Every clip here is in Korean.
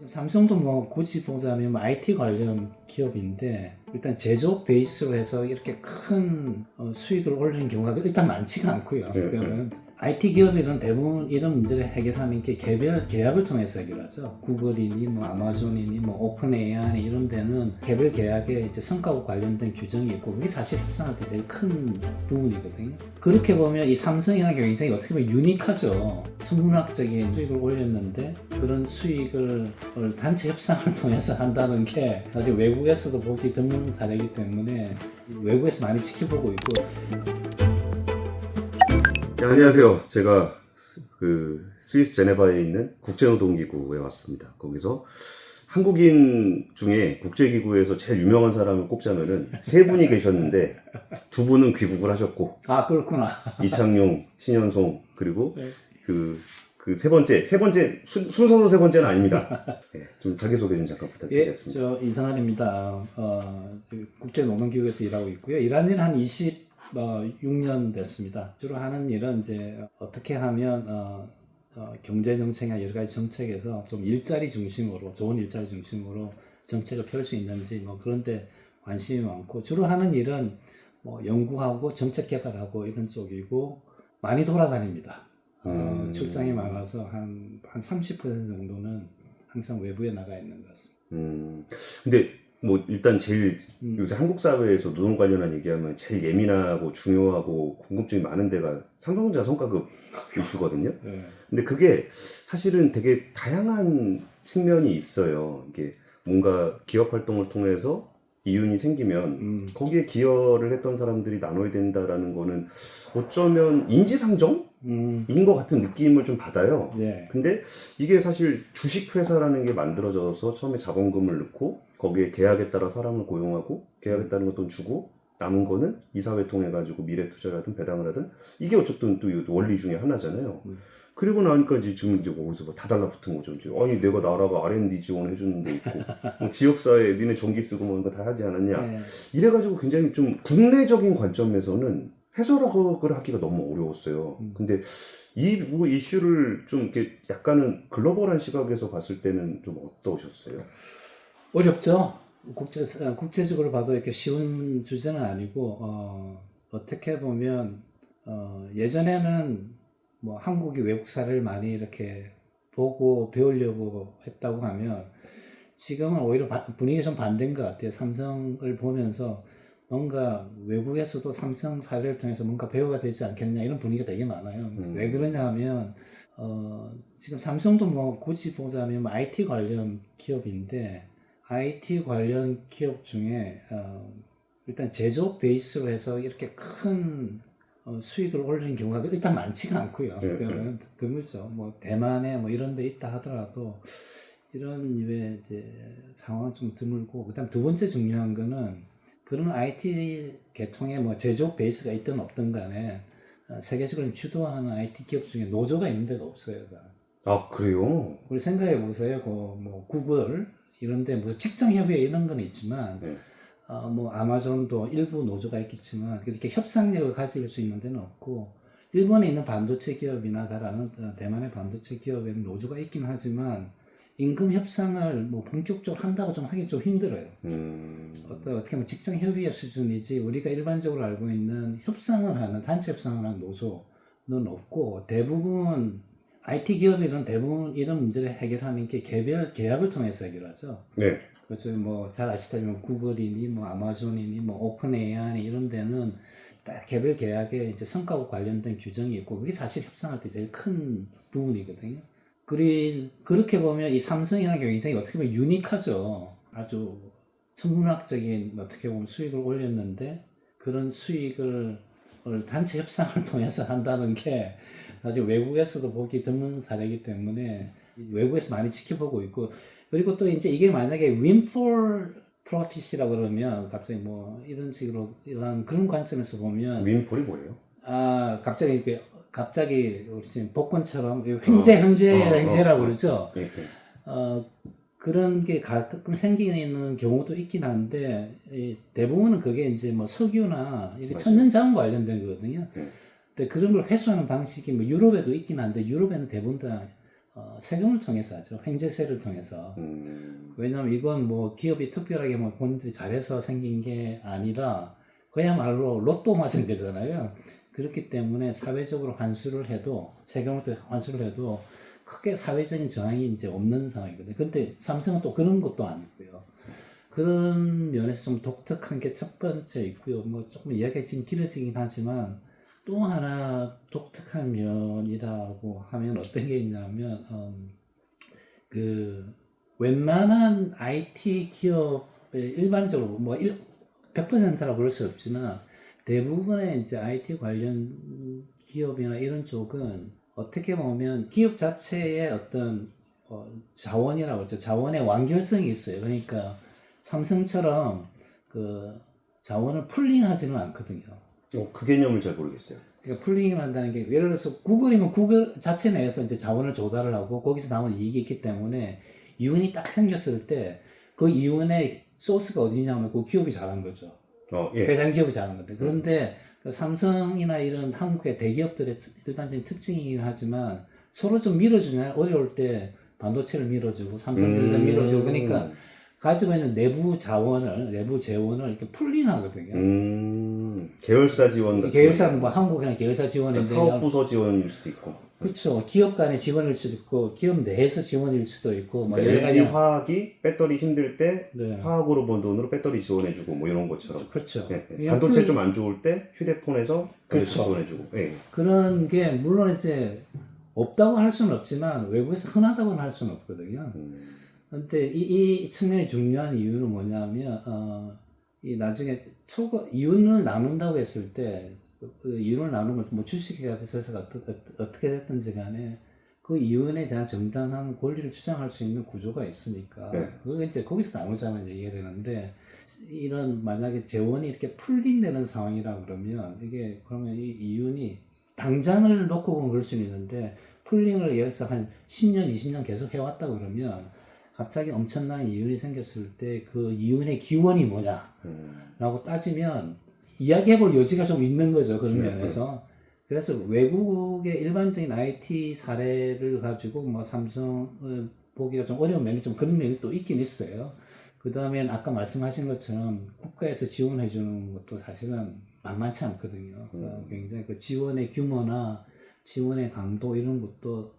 삼성도 뭐 굳이 보자면 IT 관련 기업인데 일단 제조업 베이스로 해서 이렇게 큰 수익을 올리는 경우가 일단 많지가 않고요. 그러면 IT 기업들은 대부분 이런 문제를 해결하는 게 개별 계약을 통해서 해결하죠. 구글이니 뭐 아마존이니 뭐 오픈 AI니 이런 데는 개별 계약에 이제 성과와 관련된 규정이 있고 그게 사실 협상할 때 제일 큰 부분이거든요. 그렇게 보면 이 삼성이라는 게 굉장히 어떻게 보면 유니크하죠. 천문학적인 수익을 올렸는데 그런 수익을 단체 협상을 통해서 한다는 게 아직 외국에서도 보기 드문 사례이기 때문에 외국에서 많이 지켜보고 있고. 네, 안녕하세요. 제가 그 스위스 제네바에 있는 국제노동기구에 왔습니다. 거기서 한국인 중에 국제기구에서 제일 유명한 사람을 꼽자면은 세 분이 계셨는데 두 분은 귀국을 하셨고, 아 그렇구나. 이창용, 신현송 그리고 그 세 번째 순서로 세 번째는 아닙니다. 네, 좀 자기소개 좀 잠깐 부탁드리겠습니다. 저 이상한입니다. 국제노동기구에서 일하고 있고요. 일한 지는 한 26년 됐습니다. 주로 하는 일은 이제 어떻게 하면 경제정책이나 여러 가지 정책에서 좀 일자리 중심으로, 좋은 일자리 중심으로 정책을 펼 수 있는지 뭐 그런 데 관심이 많고, 주로 하는 일은 뭐 연구하고 정책 개발하고 이런 쪽이고 많이 돌아다닙니다. 출장이 많아서 한 30% 정도는 항상 외부에 나가 있는 것 같습니다. 근데 뭐 일단 제일 요새 한국 사회에서 노동 관련한 얘기하면 제일 예민하고 중요하고 궁금증이 많은 데가 상경자 성과급 이슈거든요. 네. 근데 그게 사실은 되게 다양한 측면이 있어요. 이게 뭔가 기업 활동을 통해서 이윤이 생기면 거기에 기여를 했던 사람들이 나눠야 된다라는 거는 어쩌면 인지상정인 것 같은 느낌을 좀 받아요. 예. 근데 이게 사실 주식회사라는 게 만들어져서 처음에 자본금을 넣고 거기에 계약에 따라 사람을 고용하고 계약에 따른 돈 주고 남은 거는 이사회 통해 가지고 미래 투자를 하든 배당을 하든 이게 어쨌든 또 원리 중에 하나잖아요. 그리고 나니까 이제 지금 이제 거기서 뭐 다 달라붙은 거죠. 이제 아니 내가 나라가 R&D 지원해 주는 데 있고 뭐 지역사회 니네 전기 쓰고 뭐 이거 다 하지 않았냐. 네. 이래가지고 굉장히 좀 국내적인 관점에서는 해석을 하기가 너무 어려웠어요. 근데 이 이슈를 좀 이렇게 약간은 글로벌한 시각에서 봤을 때는 좀 어떠셨어요? 어렵죠. 국제적으로 봐도 이렇게 쉬운 주제는 아니고, 어떻게 보면, 예전에는 뭐 한국이 외국 사례를 많이 이렇게 보고 배우려고 했다고 하면 지금은 오히려 분위기가 좀 반대인 것 같아요. 삼성을 보면서 뭔가 외국에서도 삼성 사례를 통해서 뭔가 배워야 되지 않겠냐 이런 분위기가 되게 많아요. 왜 그러냐 하면, 지금 삼성도 뭐 굳이 보자면 IT 관련 기업인데 IT 관련 기업 중에 일단 제조업 베이스로 해서 이렇게 큰 수익을 올리는 경우가 일단 많지가 않고요. 그러면 드물죠. 뭐 대만에 뭐 이런 데 있다 하더라도 이런 류의 이제 상황은 좀 드물고, 그다음 두 번째 중요한 거는 그런 IT 계통에 뭐 제조업 베이스가 있든 없든 간에 세계적으로 주도하는 IT 기업 중에 노조가 있는 데가 없어요. 아 그래요? 우리 생각해 보세요. 뭐 구글 이런데 뭐 직장협의회 이런 건 있지만, 뭐 아마존도 일부 노조가 있겠지만 그렇게 협상력을 가질 수 있는 데는 없고, 일본에 있는 반도체 기업이나 잘 아는 대만의 반도체 기업에는 노조가 있긴 하지만 임금 협상을 뭐 본격적으로 한다고 좀 하기 좀 힘들어요. 어떻게 보면 직장 협의회 수준이지 우리가 일반적으로 알고 있는 협상을 하는 단체 협상을 하는 노조는 없고, 대부분 IT 기업이든 대부분 이런 문제를 해결하는 게 개별 계약을 통해서 해결하죠. 네. 그렇죠. 뭐 잘 아시다시피 구글이니 뭐 아마존이니 뭐 오픈 AI니 이런 데는 딱 개별 계약에 이제 성과와 관련된 규정이 있고 그게 사실 협상할 때 제일 큰 부분이거든요. 그렇게 보면 이 삼성이라는 게 굉장히 어떻게 보면 유니크하죠. 아주 천문학적인 어떻게 보면 수익을 올렸는데 그런 수익을 단체 협상을 통해서 한다는 게 아직 외국에서도 보기 드문 사례이기 때문에 외국에서 많이 지켜보고 있고, 그리고 또 이제 이게 만약에 win for profit이라고 그러면 갑자기 뭐 이런 식으로 이런 그런 관점에서 보면 윈폴이 뭐예요? 갑자기 우리 지금 복권처럼 횡재라고 그러죠. 예. 그런 게 가끔 생기는 경우도 있긴 한데 대부분은 그게 이제 뭐 석유나 이런 천연자원 관련된 거거든요. 근데 그런 걸 회수하는 방식이 뭐 유럽에도 있긴 한데 유럽에는 대부분 다 세금을 통해서 하죠. 횡재세를 통해서. 왜냐하면 이건 뭐 기업이 특별하게 뭐 본인들이 잘해서 생긴 게 아니라 그야말로 로또 맞은 거잖아요. 그렇기 때문에 사회적으로 환수를 해도 세금을 환수를 해도 크게 사회적인 저항이 이제 없는 상황이거든요. 근데 삼성은 또 그런 것도 아니고요. 그런 면에서 좀 독특한 게 첫 번째 있고요. 뭐 조금 이야기가 좀 길어지긴 하지만 또 하나 독특한 면이라고 하면 어떤 게 있냐면 그 웬만한 IT 기업의 일반적으로 뭐 100%라고 그럴 수 없지만 대부분의 이제 IT 관련 기업이나 이런 쪽은 어떻게 보면 기업 자체의 어떤 자원이라고 그러죠. 자원의 완결성이 있어요. 그러니까 삼성처럼 그 자원을 풀링하지는 않거든요. 그 개념을 잘 모르겠어요. 그러니까 풀링을 한다는 게 예를 들어서 구글이면 구글 자체 내에서 이제 자원을 조달을 하고 거기서 나오는 이익이 있기 때문에 이윤이 딱 생겼을 때 그 이윤의 소스가 어디냐면 그 기업이 잘한 거죠. 예. 배당 기업이 잘한 건데 그런데 그 삼성이나 이런 한국의 대기업들의 일반적인 특징이긴 하지만 서로 좀 밀어주냐 어려울 때 반도체를 밀어주고 삼성들도 밀어주고 그러니까 가지고 있는 내부 자원을 내부 재원을 이렇게 풀링하거든요. 계열사 지원 같은 계열사는 뭐 한국이나 계열사 지원인데 사업 부서 지원일 수도 있고. 그렇죠. 기업 간의 지원일 수도 있고 기업 내에서 지원일 수도 있고 뭐 그러니까 여러 LG 가지 화학이 배터리 힘들 때 네. 화학으로 번 돈으로 배터리 지원해주고 뭐 이런 것처럼. 그렇죠. 예. 반도체 좀 안 좋을 때 휴대폰에서 그렇죠. 지원해주고. 예. 그런 게 물론 이제 없다고 할 수는 없지만 외국에서 흔하다고는 할 수는 없거든요. 근데 이 측면이 중요한 이유는 뭐냐면 이 나중에 이윤을 나눈다고 했을 때 그 이윤을 나누면 뭐 주식회가 돼서 어떻게 됐든지 간에 그 이윤에 대한 정당한 권리를 주장할 수 있는 구조가 있으니까 그게 이제 거기서 나누자면 얘기가 되는데 이런 만약에 재원이 이렇게 풀링되는 상황이라 그러면 이게 그러면 이 이윤이 당장을 놓고 보면 그럴 수는 있는데 풀링을 예를 들어서 한 10년, 20년 계속 해왔다 그러면 갑자기 엄청난 이윤이 생겼을 때 그 이윤의 기원이 뭐냐라고 따지면 이야기해볼 여지가 좀 있는 거죠. 그런 면에서. 그래서 외국의 일반적인 IT 사례를 가지고 뭐 삼성을 보기가 좀 어려운 면이 좀 그런 면이 또 있긴 있어요. 그 다음엔 아까 말씀하신 것처럼 국가에서 지원해 주는 것도 사실은 만만치 않거든요. 굉장히 그 지원의 규모나 지원의 강도 이런 것도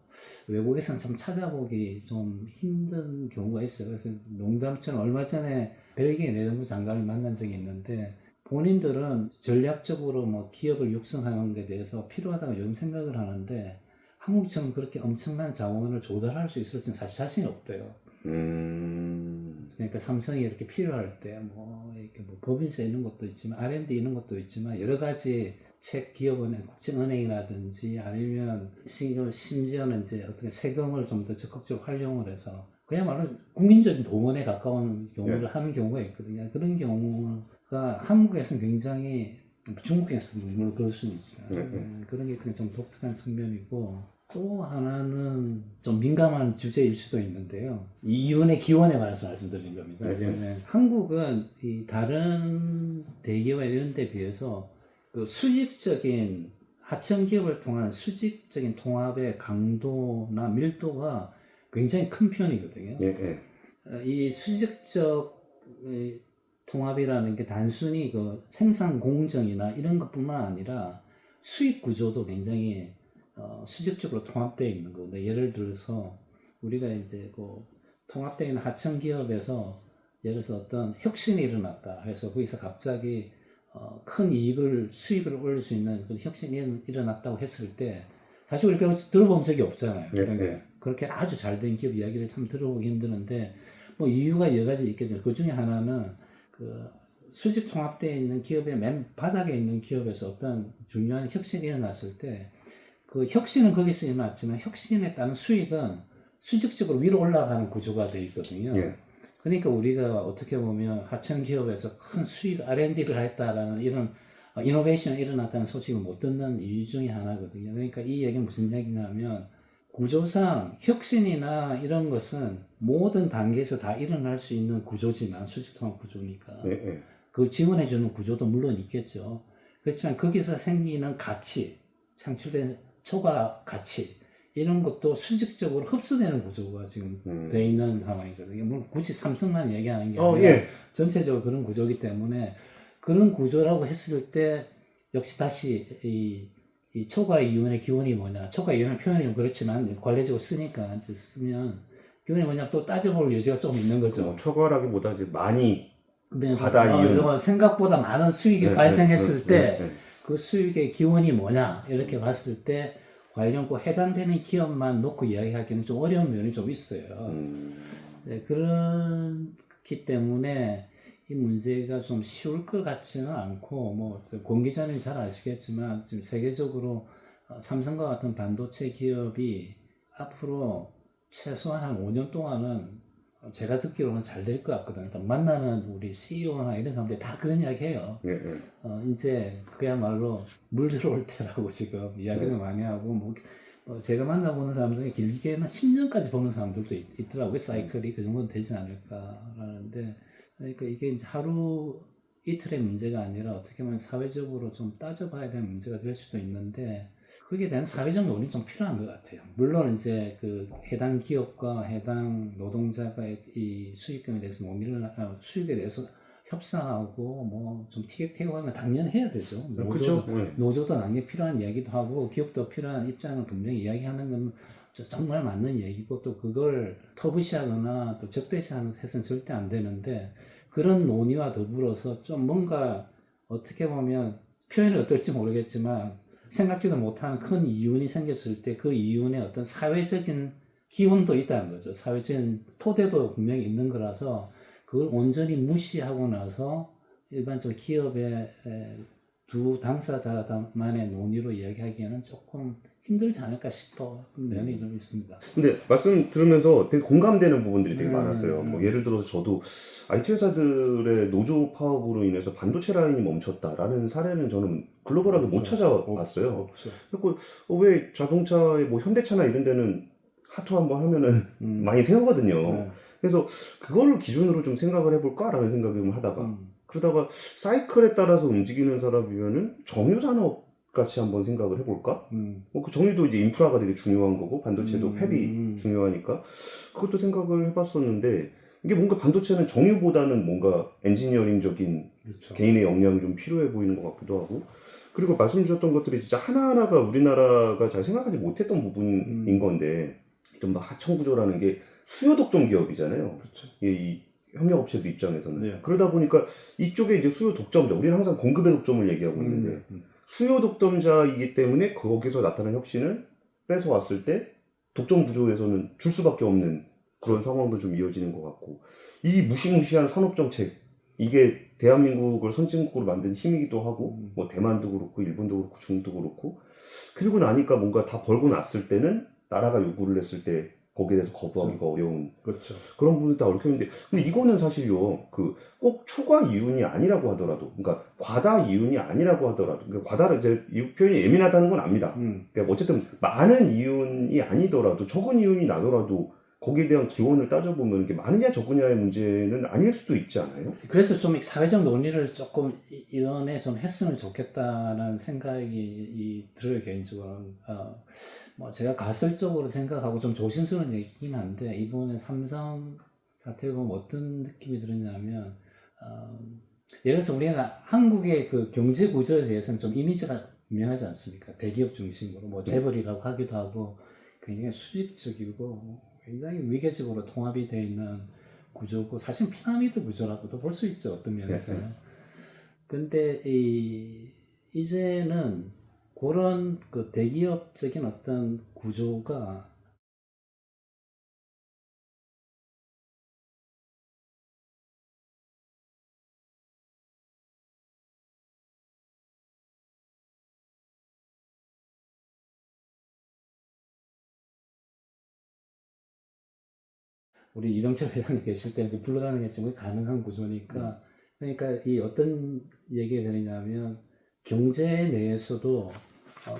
외국에서는 좀 찾아보기 좀 힘든 경우가 있어요. 그래서 농담처럼 얼마 전에 벨기에 내정부 장관을 만난 적이 있는데 본인들은 전략적으로 뭐 기업을 육성하는 데 대해서 필요하다고 요즘 생각을 하는데 한국처럼 그렇게 엄청난 자원을 조달할 수 있을지는 사실 자신이 없대요. 그러니까 삼성이 이렇게 필요할 때 뭐 이렇게 뭐 법인세 있는 것도 있지만 R&D 있는 것도 있지만 여러 가지 책 기업은행, 국제은행이라든지 아니면 심지어는 이제 어떻게 세금을 좀 더 적극적으로 활용을 해서 그야말로 국민적인 동원에 가까운 경우를 하는 경우가 있거든요. 그런 경우가 한국에서는 굉장히 중국에서는 물론 그럴 수는 있지만 그런 게 좀 독특한 측면이고 또 하나는 좀 민감한 주제일 수도 있는데요. 이윤의 기원에 관해서 말씀드린 겁니다. 한국은 이 다른 대기업 이런 데 비해서 그 수직적인 하청 기업을 통한 수직적인 통합의 강도나 밀도가 굉장히 큰 편이거든요. 이 수직적 통합이라는 게 단순히 그 생산 공정이나 이런 것뿐만 아니라 수익 구조도 굉장히 수직적으로 통합되어 있는 건데 예를 들어서 우리가 이제 그 통합되어 있는 하청 기업에서 예를 들어서 어떤 혁신이 일어났다 해서 거기서 갑자기 큰 수익을 올릴 수 있는 그런 혁신이 일어났다고 했을 때 사실 우리가 들어본 적이 없잖아요. 그렇게 아주 잘 된 기업 이야기를 참 들어보기 힘드는데 뭐 이유가 여러 가지 있겠죠. 그 중에 하나는 그 수직 통합되어 있는 기업의 맨 바닥에 있는 기업에서 어떤 중요한 혁신이 일어났을 때 그 혁신은 거기서 일어났지만 혁신에 따른 수익은 수직적으로 위로 올라가는 구조가 되어 있거든요. 그러니까 우리가 어떻게 보면 하청 기업에서 큰 수익 R&D를 했다라는 이런 이노베이션이 일어났다는 소식을 못 듣는 이유 중에 하나거든요. 그러니까 이 얘기는 무슨 얘기냐면 구조상 혁신이나 이런 것은 모든 단계에서 다 일어날 수 있는 구조지만 수직통합 구조니까 그 지원해주는 구조도 물론 있겠죠. 그렇지만 거기서 생기는 가치, 창출된 초과 가치 이런 것도 수직적으로 흡수되는 구조가 지금 돼 있는 상황이거든요. 물론 굳이 삼성만 얘기하는 게 아니라 예. 전체적으로 그런 구조이기 때문에 그런 구조라고 했을 때 역시 다시 이 초과 이윤의 기원이 뭐냐. 초과 이윤의 표현이 좀 그렇지만 관례적으로 쓰니까 이제 쓰면 기원이 뭐냐 또 따져볼 여지가 좀 있는 거죠. 초과라기보다 이제 많이 네, 과다 이윤. 생각보다 많은 수익이 네, 발생했을 때 네. 그 수익의 기원이 뭐냐 이렇게 봤을 때 과연 그 해당되는 기업만 놓고 이야기하기는 좀 어려운 면이 좀 있어요. 네, 그렇기 때문에 이 문제가 좀 쉬울 것 같지는 않고 뭐 공기자님 잘 아시겠지만 지금 세계적으로 삼성과 같은 반도체 기업이 앞으로 최소한 한 5년 동안은 제가 듣기로는 잘 될 것 같거든요. 일단 만나는 우리 CEO나 이런 사람들이 다 그런 이야기 해요. 이제 그야말로 물 들어올 때라고 지금 이야기를 많이 하고, 제가 만나보는 사람 중에 길게는 10년까지 보는 사람들도 있더라고요. 사이클이 그 정도는 되지 않을까라는데, 그러니까 이게 이제 하루 이틀의 문제가 아니라 어떻게 보면 사회적으로 좀 따져봐야 되는 문제가 될 수도 있는데, 그게 대한 사회적 논의는 좀 필요한 것 같아요. 물론 이제 그 해당 기업과 해당 노동자가 이 수익금에 대해서 수익에 대해서 협상하고 뭐 좀 티격태격하는 건 당연히 해야 되죠. 노조도 당연히 필요한 이야기도 하고 기업도 필요한 입장을 분명히 이야기하는 건 정말 맞는 얘기고 또 그걸 터부시하거나 또 적대시하는 해서는 절대 안 되는데 그런 논의와 더불어서 좀 뭔가 어떻게 보면 표현이 어떨지 모르겠지만 생각지도 못하는 큰 이윤이 생겼을 때 그 이윤에 어떤 사회적인 기원도 있다는 거죠. 사회적인 토대도 분명히 있는 거라서 그걸 온전히 무시하고 나서 일반적으로 기업의 두 당사자만의 논의로 이야기하기에는 조금 힘들지 않을까 싶어 면이 좀 있습니다. 근데 말씀 들으면서 되게 공감되는 부분들이 되게 많았어요. 뭐 예를 들어서 저도 IT 회사들의 노조 파업으로 인해서 반도체 라인이 멈췄다라는 사례는 저는 글로벌하게 못 찾아봤어요. 그리고 왜 자동차에 뭐 현대차나 이런 데는 하투 한번 하면은 많이 세우거든요. 그래서 그거를 기준으로 좀 생각을 해볼까라는 생각을 하다가 그러다가 사이클에 따라서 움직이는 사람이면은 정유산업 같이 한번 생각을 해볼까? 그 정유도 이제 인프라가 되게 중요한 거고 반도체도 팹이 중요하니까 그것도 생각을 해봤었는데 이게 뭔가 반도체는 정유보다는 뭔가 엔지니어링적인 개인의 역량이 좀 필요해 보이는 것 같기도 하고 그리고 말씀 주셨던 것들이 진짜 하나하나가 우리나라가 잘 생각하지 못했던 부분인 건데 이른바 하청구조라는 게 수요 독점 기업이잖아요. 이 협력업체들 입장에서는 그러다 보니까 이쪽에 이제 수요 독점자 우리는 항상 공급의 독점을 얘기하고 있는데 수요 독점자이기 때문에 거기서 나타난 혁신을 뺏어왔을 때 독점 구조에서는 줄 수밖에 없는 그런 상황도 좀 이어지는 것 같고 이 무시무시한 산업정책 이게 대한민국을 선진국으로 만든 힘이기도 하고 뭐 대만도 그렇고 일본도 그렇고 중국도 그렇고 그리고 나니까 뭔가 다 벌고 났을 때는 나라가 요구를 했을 때 거기에 대해서 거부하기가 어려운 그런 부분이 다 얽혀 있는데 근데 이거는 사실요 그 꼭 초과 이윤이 아니라고 하더라도 그러니까 과다 이윤이 아니라고 하더라도 그러니까 과다를 이제 이 표현이 예민하다는 건 압니다. 그러니까 어쨌든 많은 이윤이 아니더라도 적은 이윤이 나더라도 거기에 대한 기원을 따져보면 이게 많으냐 적으냐의 문제는 아닐 수도 있지 않아요? 그래서 좀 사회적 논의를 조금 이번에 좀 했으면 좋겠다는 생각이 들어요 개인적으로는. 뭐 제가 가설적으로 생각하고 좀 조심스러운 얘기긴 한데 이번에 삼성 사태를 보면 어떤 느낌이 들었냐면 예를 들어서 우리는 한국의 그 경제 구조에 대해서는 좀 이미지가 분명하지 않습니까? 대기업 중심으로 뭐 재벌이라고 하기도 하고 굉장히 수직적이고 굉장히 위계적으로 통합이 되어 있는 구조고 사실 피라미드 구조라고도 볼 수 있죠 어떤 면에서는. 근데 이제는 그런 그 대기업적인 어떤 구조가 우리 이병철 회장님 계실 때 불러가는 게 지금 가능한 구조니까 그러니까 이 어떤 얘기가 되느냐면 경제 내에서도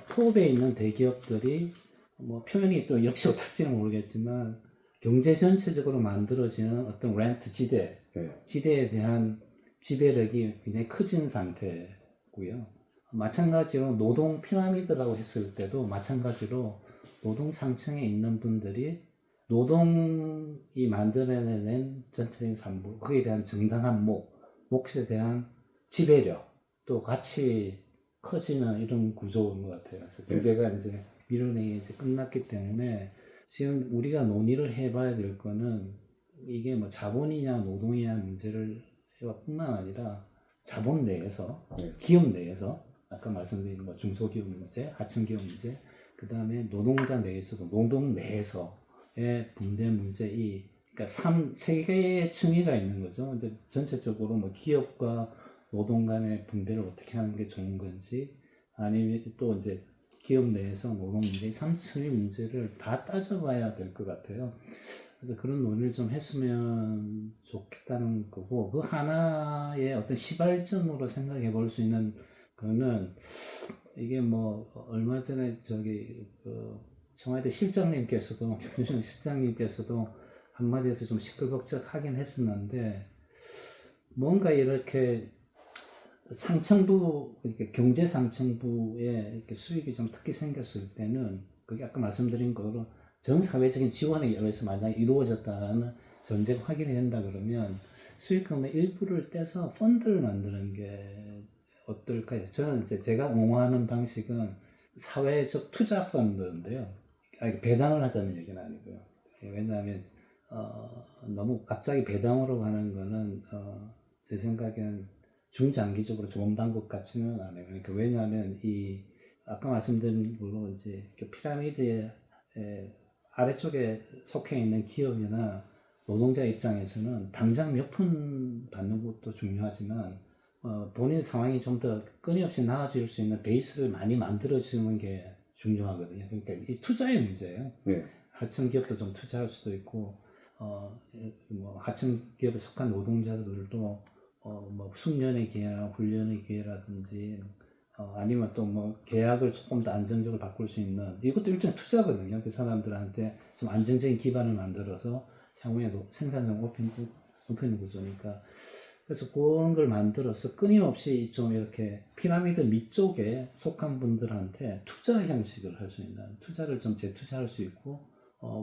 토업에 있는 대기업들이 뭐 표현이 또 역시 어떨지는 모르겠지만 경제 전체적으로 만들어지는 어떤 렌트 지대에 대한 지배력이 굉장히 커진 상태고요. 마찬가지로 노동 피라미드라고 했을 때도 마찬가지로 노동 상층에 있는 분들이 노동이 만들어내는 전체적인 산물, 그에 대한 정당한 몫에 대한 지배력, 또 같이 커지는 이런 구조인 것 같아요. 그래서 두 개가 이제 밀어내기 이제 끝났기 때문에 지금 우리가 논의를 해봐야 될 거는 이게 뭐 자본이냐 노동이냐 문제를 뿐만 아니라 자본 내에서, 기업 내에서 아까 말씀드린 뭐 중소기업 문제, 하층기업 문제, 그 다음에 노동자 내에서도 노동 내에서의 분배 문제, 그러니까 세 개의 층위가 있는 거죠. 이제 전체적으로 뭐 기업과 노동 간의 분배를 어떻게 하는 게 좋은 건지, 아니면 또 이제 기업 내에서 노동 문제, 3층의 문제를 다 따져봐야 될 것 같아요. 그래서 그런 논의를 좀 했으면 좋겠다는 거고, 그 하나의 어떤 시발점으로 생각해 볼 수 있는 거는, 이게 뭐 얼마 전에 청와대 실장님께서도 김유정 실장님께서도 한마디에서 좀 시끌벅적하긴 했었는데, 뭔가 이렇게 상층부, 이렇게 경제 상층부에 이렇게 수익이 좀 특히 생겼을 때는, 그게 아까 말씀드린 거로 전 사회적인 지원에 의해서 만약에 이루어졌다는 전제가 확인이 된다 그러면 수익금의 일부를 떼서 펀드를 만드는 게 어떨까요? 저는 이제 제가 옹호하는 방식은 사회적 투자 펀드인데요. 배당을 하자는 얘기는 아니고요. 왜냐하면 너무 갑자기 배당으로 가는 거는 제 생각엔 중장기적으로 좋은 방법 같지는 않아요. 그러니까 왜냐하면 아까 말씀드린 걸로 이제 피라미드의 아래쪽에 속해 있는 기업이나 노동자 입장에서는 당장 몇 푼 받는 것도 중요하지만 본인 상황이 좀 더 끊임없이 나아질 수 있는 베이스를 많이 만들어주는 게 중요하거든요. 그러니까 이 투자의 문제예요. 하층 기업도 좀 투자할 수도 있고, 뭐 하층 기업에 속한 노동자들도 뭐 숙련의 기회나 훈련의 기회라든지, 아니면 또 뭐 계약을 조금 더 안정적으로 바꿀 수 있는, 이것도 일종의 투자거든요. 그 사람들한테 좀 안정적인 기반을 만들어서 향후에 생산성 높이는 구조니까. 그래서 그런 걸 만들어서 끊임없이 좀 이렇게 피라미드 밑쪽에 속한 분들한테 투자 형식을 할 수 있는, 투자를 좀 재투자할 수 있고,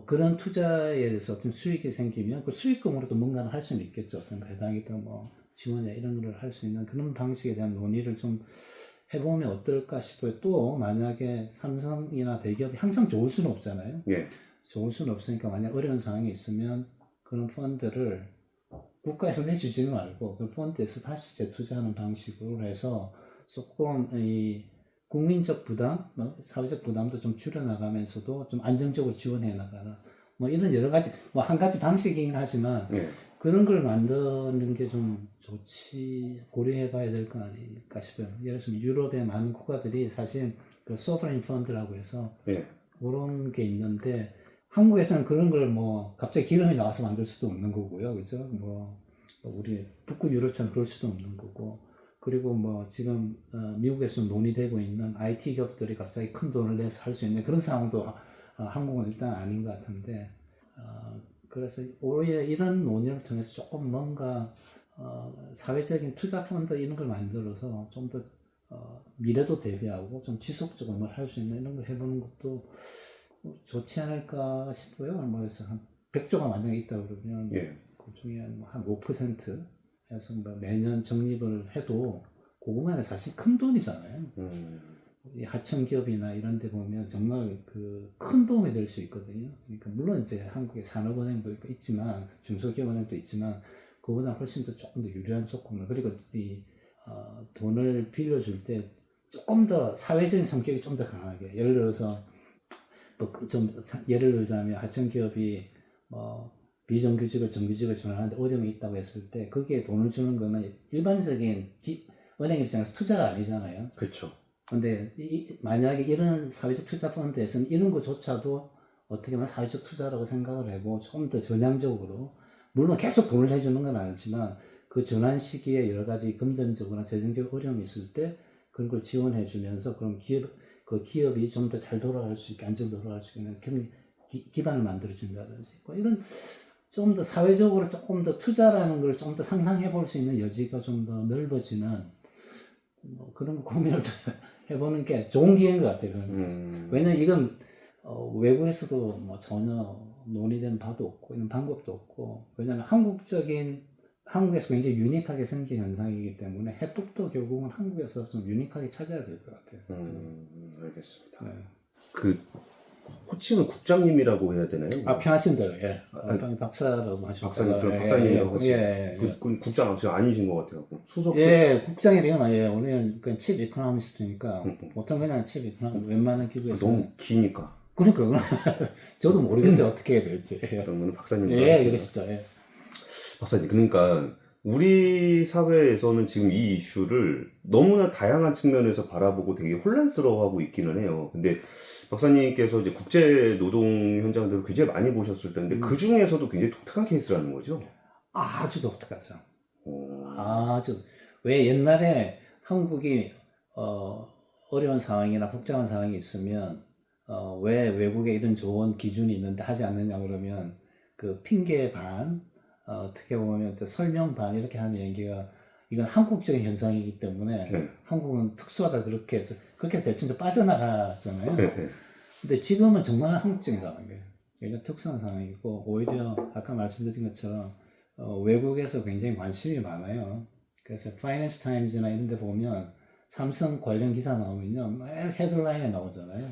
그런 투자에 대해서 어떤 수익이 생기면 그 수익금으로도 뭔가를 할 수는 있겠죠. 어떤 배당이든 뭐 지원이나 이런 걸 할 수 있는 그런 방식에 대한 논의를 좀 해보면 어떨까 싶어요. 또 만약에 삼성이나 대기업이 항상 좋을 수는 없잖아요. 좋을 수는 없으니까 만약 어려운 상황이 있으면 그런 펀드를 국가에서 내주지는 말고 그 펀드에서 다시 재투자하는 방식으로 해서 조금 이 국민적 부담, 사회적 부담도 좀 줄여나가면서도 좀 안정적으로 지원해 나가는 뭐 이런 여러 가지, 뭐 한 가지 방식이긴 하지만 그런 걸 만드는 게 좀 좋지, 고려해 봐야 될 거 아닐까 싶어요. 예를 들면 유럽의 많은 국가들이 사실 그 소브레인 펀드라고 해서 그런 게 있는데, 한국에서는 그런 걸 뭐 갑자기 기름이 나와서 만들 수도 없는 거고요. 그죠? 뭐 우리 북구 유럽처럼 그럴 수도 없는 거고, 그리고 뭐 지금 미국에서 논의되고 있는 IT 기업들이 갑자기 큰 돈을 내서 할 수 있는 그런 상황도 한국은 일단 아닌 것 같은데, 그래서 오히려 이런 논의를 통해서 조금 뭔가 사회적인 투자 펀드 이런 걸 만들어서 좀 더 미래도 대비하고 좀 지속적으로 뭘 할 수 있는 이런 걸 해보는 것도 좋지 않을까 싶어요. 뭐 그래서 한 100조가 만약에 있다 그러면 그 중에 한 5% 해서 뭐 매년 적립을 해도 그거만은 사실 큰 돈이잖아요. 이 하청 기업이나 이런 데 보면 정말 그 큰 도움이 될 수 있거든요. 그러니까 물론 이제 한국의 산업은행도 있지만, 중소기업은행도 있지만, 그보다 훨씬 더 조금 더 유리한 조건을, 그리고 돈을 빌려줄 때 조금 더 사회적인 성격이 좀 더 강하게, 예를 들어서 예를 들자면 하청 기업이 비정규직을 정규직을 전환하는데 어려움이 있다고 했을 때 거기에 돈을 주는 거는 일반적인 은행 입장에서 투자가 아니잖아요. 그렇죠. 근데 만약에 이런 사회적 투자 펀드에서는 이런 것조차도 어떻게 보면 사회적 투자라고 생각을 하고 좀 더 전향적으로, 물론 계속 돈을 해주는 건 아니지만 그 전환 시기에 여러 가지 금전적으로나 재정적 어려움이 있을 때 그런 걸 지원해 주면서 그럼 기업이 좀 더 잘 돌아갈 수 있게, 안정 돌아갈 수 있는 그런 기반을 만들어 준다든지, 뭐 이런 좀 더 사회적으로 조금 더 투자라는 걸 좀 더 상상해 볼 수 있는 여지가 좀 더 넓어지는 뭐 그런 고민을 해보는 게 좋은 기회인 것 같아요. 왜냐면 이건 외국에서도 뭐 전혀 논의된 바도 없고 이런 방법도 없고 왜냐하면 한국에서 굉장히 유니크하게 생긴 현상이기 때문에 해법도 결국은 한국에서 좀 유니크하게 찾아야 될 것 같아요. 알겠습니다. 네. 그 호칭은 국장님이라고 해야 되나요? 편하신 대로 예. 박사라고 하시고 박사님, 그럼 박사님이라고 하시죠. 예. 국장 지금 아니신 것 같아요. 수석. 예, 국장이래요. 예, 오늘 그냥 칩 이코노미스트니까 보통 그냥 칩 이코노미스트 웬만한 기구에서 너무 기니까. 그러니까 저도 모르겠어요 어떻게 해야 될지. 그러면 박사님. 예, 그러시죠. 예. 박사님, 그러니까 우리 사회에서는 지금 이 이슈를 너무나 다양한 측면에서 바라보고 되게 혼란스러워하고 있기는 해요. 근데 박사님께서 이제 국제 노동 현장들을 굉장히 많이 보셨을 텐데 그 중에서도 굉장히 독특한 케이스라는 거죠. 아주 독특하죠. 오. 아주 왜 옛날에 한국이 어려운 상황이나 복잡한 상황이 있으면 왜 외국에 이런 좋은 기준이 있는데 하지 않느냐 그러면 그 핑계 반 어떻게 보면 또 설명 반 이렇게 하는 얘기가 이건 한국적인 현상이기 때문에 네. 한국은 특수하다 그렇게 해서 대충 빠져나가잖아요. 네. 근데 지금은 정말 한국적인 상황이에요. 굉장히 특수한 상황이고 오히려 아까 말씀드린 것처럼 외국에서 굉장히 관심이 많아요. 그래서 파이낸스 타임즈나 이런 데 보면 삼성 관련 기사 나오면요 매일 헤드라인에 나오잖아요.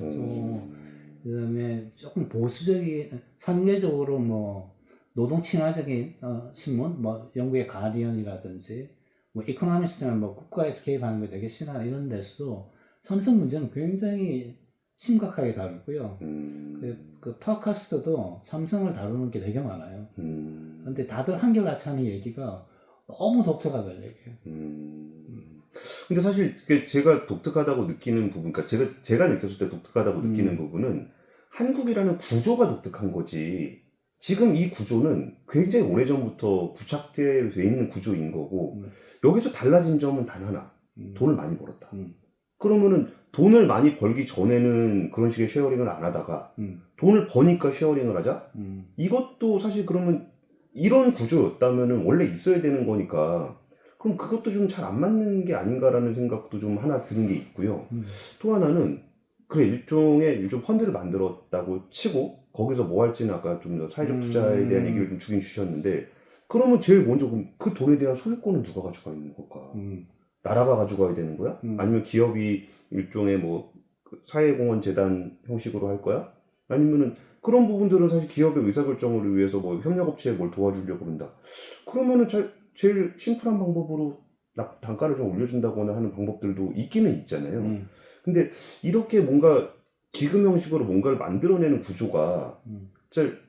그다음에 조금 보수적인 상대적으로 뭐 노동 친화적인 신문, 뭐 영국의 가디언이라든지 뭐 이코노미스트는 뭐 국가에서 개입하는 거 되게 싫어하는 이런 데서도 삼성 문제는 굉장히 심각하게 다루고요. 그 팟캐스트도 삼성을 다루는 게 되게 많아요. 근데 다들 한결같이 하는 얘기가 너무 독특하다는 얘기예요. 근데 사실 제가 독특하다고 느끼는 부분, 그러니까 제가 느꼈을 때 독특하다고 느끼는 부분은 한국이라는 구조가 독특한 거지. 지금 이 구조는 굉장히 오래전부터 구착되어 있는 구조인 거고 여기서 달라진 점은 단 하나. 돈을 많이 벌었다. 그러면은 돈을 많이 벌기 전에는 그런 식의 쉐어링을 안 하다가 돈을 버니까 쉐어링을 하자? 이것도 사실 그러면 이런 구조였다면은 원래 있어야 되는 거니까 그럼 그것도 좀 잘 안 맞는 게 아닌가라는 생각도 좀 하나 드는 게 있고요. 또 하나는 그래 일종의 펀드를 만들었다고 치고 거기서 뭐 할지는 아까 좀 더 사회적 투자에 대한 얘기를 좀 주긴 주셨는데 그러면 제일 먼저 그 돈에 대한 소유권은 누가 가지고 있는 걸까? 나라가 가지고 가야 되는 거야? 아니면 기업이 일종의 뭐 사회공헌 재단 형식으로 할 거야? 아니면은 그런 부분들은 사실 기업의 의사결정을 위해서 뭐 협력업체에 뭘 도와주려고 그런다. 그러면은 제일 심플한 방법으로 단가를 좀 올려준다거나 하는 방법들도 있기는 있잖아요. 근데 이렇게 뭔가 기금 형식으로 뭔가를 만들어내는 구조가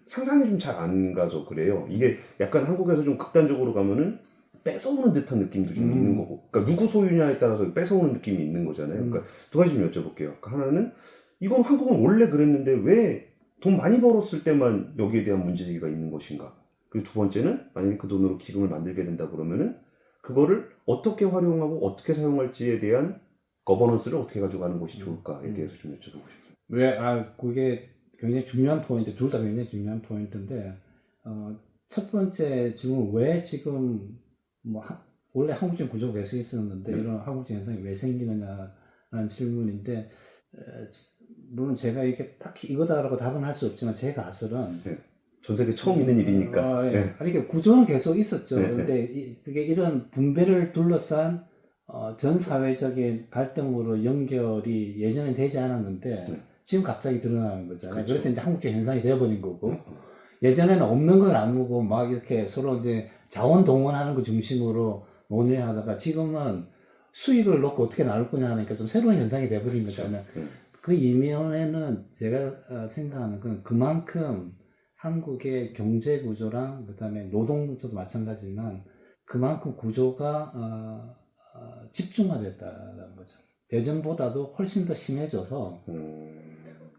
상상이 좀 잘 안 가서 그래요. 이게 약간 한국에서 좀 극단적으로 가면은 뺏어오는 듯한 느낌도 좀 있는 거고, 그러니까 누구 소유냐에 따라서 뺏어오는 느낌이 있는 거잖아요. 그러니까 두 가지 좀 여쭤볼게요. 하나는 이건 한국은 원래 그랬는데 왜 돈 많이 벌었을 때만 여기에 대한 문제제기가 있는 것인가? 그리고 두 번째는 만약에 그 돈으로 기금을 만들게 된다 그러면은 그거를 어떻게 활용하고 어떻게 사용할지에 대한 거버넌스를 어떻게 가져가는 것이 좋을까에 대해서 좀 여쭤보고 싶습니다. 그게 굉장히 중요한 포인트, 둘 다 굉장히 중요한 포인트인데, 첫 번째 질문, 왜 지금, 원래 한국적인 구조가 계속 있었는데, 이런 한국적 현상이 왜 생기느냐라는 질문인데, 물론 제가 이렇게 딱히 이거다라고 답은 할 수 없지만, 제 가설은, 전 세계 처음 있는 일이니까. 이게 구조는 계속 있었죠. 그런데 그게 이런 분배를 둘러싼 전 사회적인 갈등으로 연결이 예전엔 되지 않았는데 지금 갑자기 드러나는 거잖아요. 그렇죠. 그래서 이제 한국적 현상이 되어버린 거고 예전에는 없는 걸 나누고 막 이렇게 서로 이제 자원 동원하는 거 중심으로 논의를 하다가 지금은 수익을 놓고 어떻게 나눌 거냐 하니까 좀 새로운 현상이 되어버린 거잖아요. 그 이면에는 제가 생각하는 건 그만큼 한국의 경제 구조랑 그다음에 노동 구조도 마찬가지지만 그만큼 구조가 집중화됐다는 거죠. 예전보다도 훨씬 더 심해져서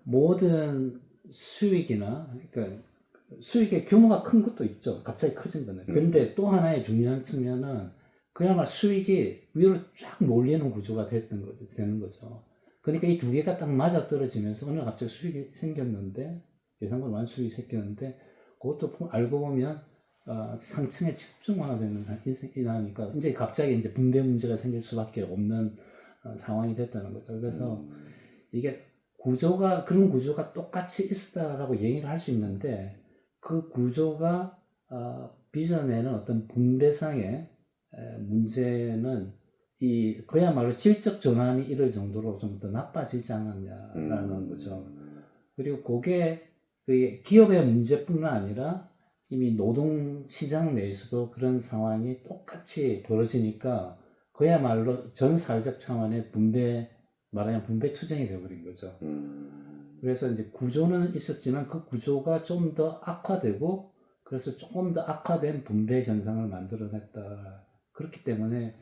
모든 수익이나 그러니까 수익의 규모가 큰 것도 있죠. 갑자기 커진 거는. 그런데 또 하나의 중요한 측면은 그야말로 수익이 위로 쫙 몰리는 구조가 되는 거죠. 그러니까 이 두 개가 딱 맞아 떨어지면서 어느 갑자기 수익이 생겼는데 예상보다 많은 수익이 생겼는데 그것도 알고 보면 상층에 집중화되는 이나니까 이제 갑자기 이제 분배 문제가 생길 수밖에 없는 상황이 됐다는 거죠. 그래서 이게 구조가 그런 구조가 똑같이 있었다라고 얘기를 할 수 있는데 그 구조가 빚어내는 어떤 분배상의 문제는 이 그야말로 질적 전환이 이럴 정도로 좀 더 나빠지지 않았냐라는 거죠. 그리고 그게 기업의 문제뿐만 아니라 이미 노동시장 내에서도 그런 상황이 똑같이 벌어지니까 그야말로 전 사회적 차원의 말하자면 분배 투쟁이 되어버린 거죠. 그래서 이제 구조는 있었지만 그 구조가 좀 더 악화되고 그래서 조금 더 악화된 분배 현상을 만들어냈다. 그렇기 때문에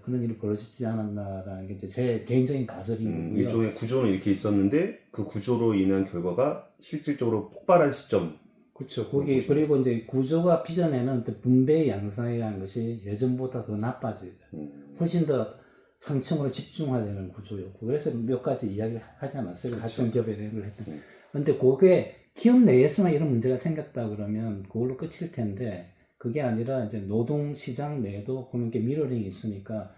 그런 일이 벌어지지 않았나라는 게 이제 제 개인적인 가설이고요. 일종의 구조는 이렇게 있었는데 그 구조로 인한 결과가 실질적으로 폭발한 시점. 그렇죠. 그리고 이제 구조가 빚어내는 분배의 양상이라는 것이 예전보다 더 나빠져요. 훨씬 더 상층으로 집중화되는 구조였고, 그래서 몇 가지 이야기를 하지 않았어요. 그렇죠. 가정기업에 대응을 했던. 근데 그게 기업 내에서만 이런 문제가 생겼다 그러면 그걸로 끝일 텐데, 그게 아니라 이제 노동시장 내에도 그런 게 미러링이 있으니까,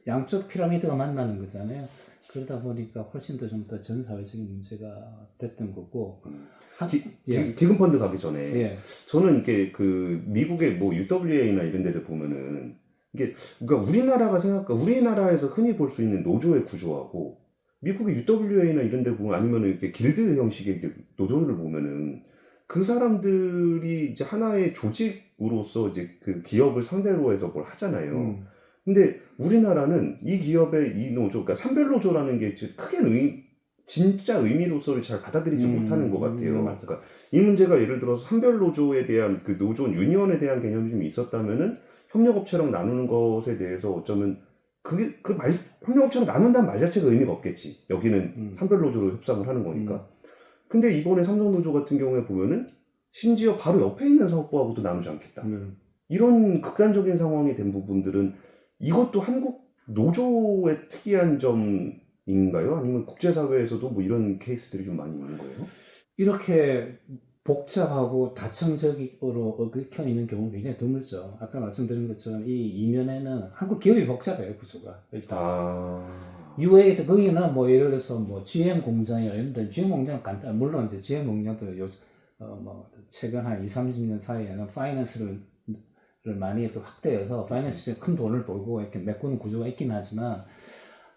양쪽 피라미드가 만나는 거잖아요. 그러다 보니까 훨씬 더 좀 더 전 사회적인 문제가 됐던 거고. 기금 펀드 가기 전에 예. 저는 이게 그 미국의 뭐 UWA나 이런 데들 보면은 이게 그러니까 우리나라에서 흔히 볼 수 있는 노조의 구조하고 미국의 UWA나 이런 데 보면 아니면 이렇게 길드 형식의 이렇게 노조를 보면은 그 사람들이 이제 하나의 조직으로서 이제 그 기업을 상대로 해서 뭘 하잖아요. 근데 우리나라는 이 기업의 이 노조, 그러니까 산별노조라는 게 크게 진짜 의미로서를 잘 받아들이지 못하는 것 같아요. 그러니까 이 문제가 예를 들어서 산별노조에 대한 그 노조 유니언에 대한 개념이 좀 있었다면은 협력업체랑 나누는 것에 대해서 어쩌면 협력업체랑 나눈다는 말 자체가 의미가 없겠지. 여기는 산별노조로 협상을 하는 거니까. 근데 이번에 삼성노조 같은 경우에 보면은 심지어 바로 옆에 있는 사업부하고도 나누지 않겠다. 이런 극단적인 상황이 된 부분들은 이것도 한국 노조의 특이한 점인가요? 아니면 국제사회에서도 뭐 이런 케이스들이 좀 많이 있는 거예요? 이렇게 복잡하고 다층적으로 얽혀 있는 경우가 굉장히 드물죠. 아까 말씀드린 것처럼 이 이면에는 한국 기업이 복잡해요, 구조가. 일단. UAE 거기는 뭐 예를 들어서 뭐 GM 공장이나 이런 데 GM 공장은 간단, 물론 이제 GM 공장도 뭐 최근 한 20-30년 사이에는 파이낸스를 많이 또 확대해서 파이낸스에 큰 돈을 벌고 이렇게 메꾸는 구조가 있긴 하지만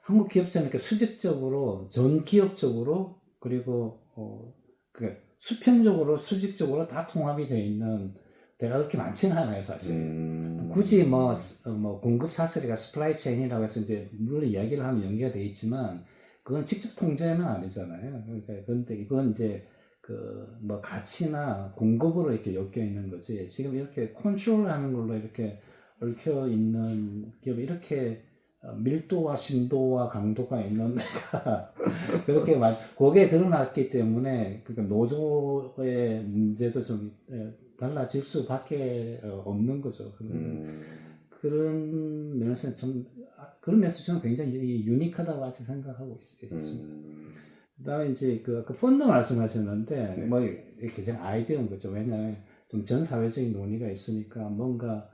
한국 기업처럼 이렇게 수직적으로 전 기업적으로 그리고 수평적으로 수직적으로 다 통합이 되어 있는 데가 그렇게 많지는 않아요, 사실. 굳이 뭐 공급 사슬이가 스플라이 체인이라고 해서 이제 물론 이야기를 하면 연계가 되어 있지만 그건 직접 통제는 아니잖아요. 그러니까 근데 이건 이제 뭐 가치나 공급으로 이렇게 엮여 있는 거지. 지금 이렇게 컨트롤하는 걸로 이렇게 얽혀 있는 기업이 이렇게 밀도와 심도와 강도가 있는 데가 그렇게 그게 드러났기 때문에 그러니까 노조의 문제도 좀 달라질 수밖에 없는 거죠. 그런 면에서 그런 면에서 저는 굉장히 유니크하다고 아직 생각하고 있습니다. 그다음에 이제 그 펀드 말씀하셨는데 뭐 이렇게 제가 아이디어인 거죠. 왜냐하면 좀 전 사회적인 논의가 있으니까 뭔가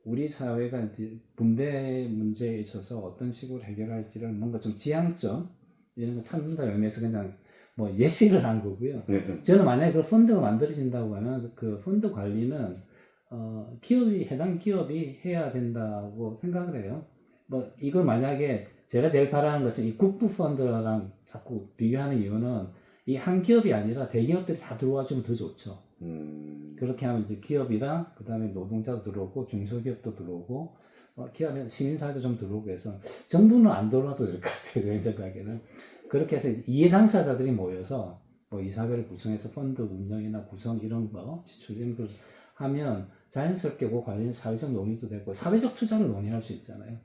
우리 사회가 이제 분배 문제에 있어서 어떤 식으로 해결할지를 뭔가 좀 지향점 이런 거 찾는다는 의미에서 그냥 뭐 예시를 한 거고요. 저는 만약에 그 펀드가 만들어진다고 하면 그 펀드 관리는 해당 기업이 해야 된다고 생각을 해요. 뭐 이걸 만약에 제가 제일 바라는 것은 이 국부 펀드랑 자꾸 비교하는 이유는 이 한 기업이 아니라 대기업들이 다 들어와 주면 더 좋죠. 그렇게 하면 이제 기업이랑 그 다음에 노동자도 들어오고 중소기업도 들어오고 기업에 시민사회도 좀 들어오고 해서 정부는 안 들어와도 될 것 같아요. 내 생각에는. 그렇게 해서 이해 당사자들이 모여서 뭐 이사회를 구성해서 펀드 운영이나 구성 이런 거 지출 이런 걸 하면 자연스럽게 그 관련 사회적 논의도 되고 사회적 투자를 논의할 수 있잖아요.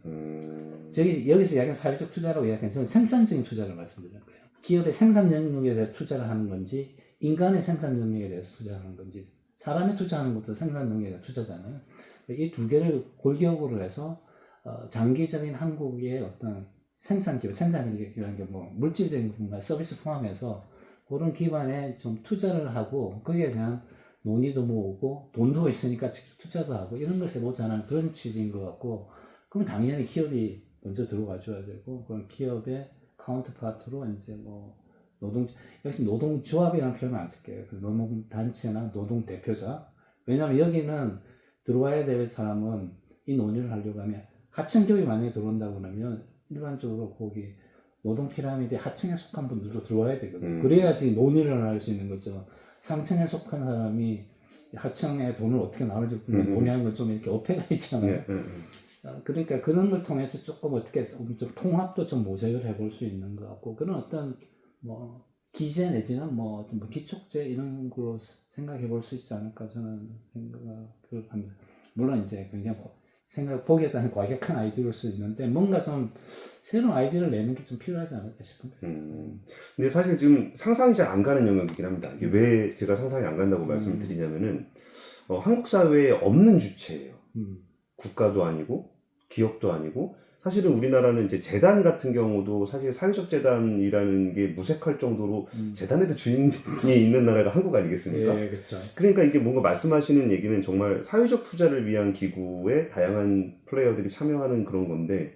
여기서 이야기하는 사회적 투자라고 이야기하는 건 생산적인 투자를 말씀드리는 거예요. 기업의 생산 능력에 대해서 투자를 하는 건지 인간의 생산 능력에 대해서 투자하는 건지 사람이 투자하는 것도 생산 능력에 대한 투자잖아요. 이 두 개를 골격으로 해서 장기적인 한국의 어떤 생산기업, 생산력이라는 게 뭐 물질적인 부분과 서비스 포함해서 그런 기반에 좀 투자를 하고 거기에 대한 논의도 모으고 돈도 있으니까 직접 투자도 하고 이런 걸 해보자는 그런 취지인 것 같고 그럼 당연히 기업이 먼저 들어와 줘야 되고 그런 기업의 카운터파트로 이제 뭐 여기서 노동조합이라는 표현을 안 쓸게요. 그 노동단체나 노동대표자. 왜냐하면 여기는 들어와야 될 사람은 이 논의를 하려고 하면 하층기업이 만약에 들어온다고 그러면 일반적으로 거기 노동 피라미드 하층에 속한 분들도 들어와야 되거든요. 그래야지 논의를 할 수 있는 거죠. 상층에 속한 사람이 하층에 돈을 어떻게 나눠줄 건지 논의하는 건 좀 이렇게 어폐가 있잖아요. 그러니까 그런 걸 통해서 조금 어떻게 좀 통합도 좀 모색을 해볼 수 있는 것 같고 그런 어떤 뭐 기재 내지는 뭐 기촉제 이런 걸로 생각해 볼 수 있지 않을까 저는 생각을 합니다. 물론 이제 굉장히 보기에 따른 과격한 아이디어일 수 있는데 뭔가 좀 새로운 아이디어를 내는 게 좀 필요하지 않을까 싶은데. 근데 사실 지금 상상이 잘 안 가는 영역이긴 합니다. 이게 왜 제가 상상이 안 간다고 말씀드리냐면은 한국 사회에 없는 주체예요. 국가도 아니고 기업도 아니고 사실은 우리나라는 이제 재단 같은 경우도 사실 사회적 재단이라는 게 무색할 정도로 재단에도 주인이 있는 나라가 한국 아니겠습니까? 예, 그렇죠. 그러니까 이게 뭔가 말씀하시는 얘기는 정말 사회적 투자를 위한 기구에 다양한 플레이어들이 참여하는 그런 건데,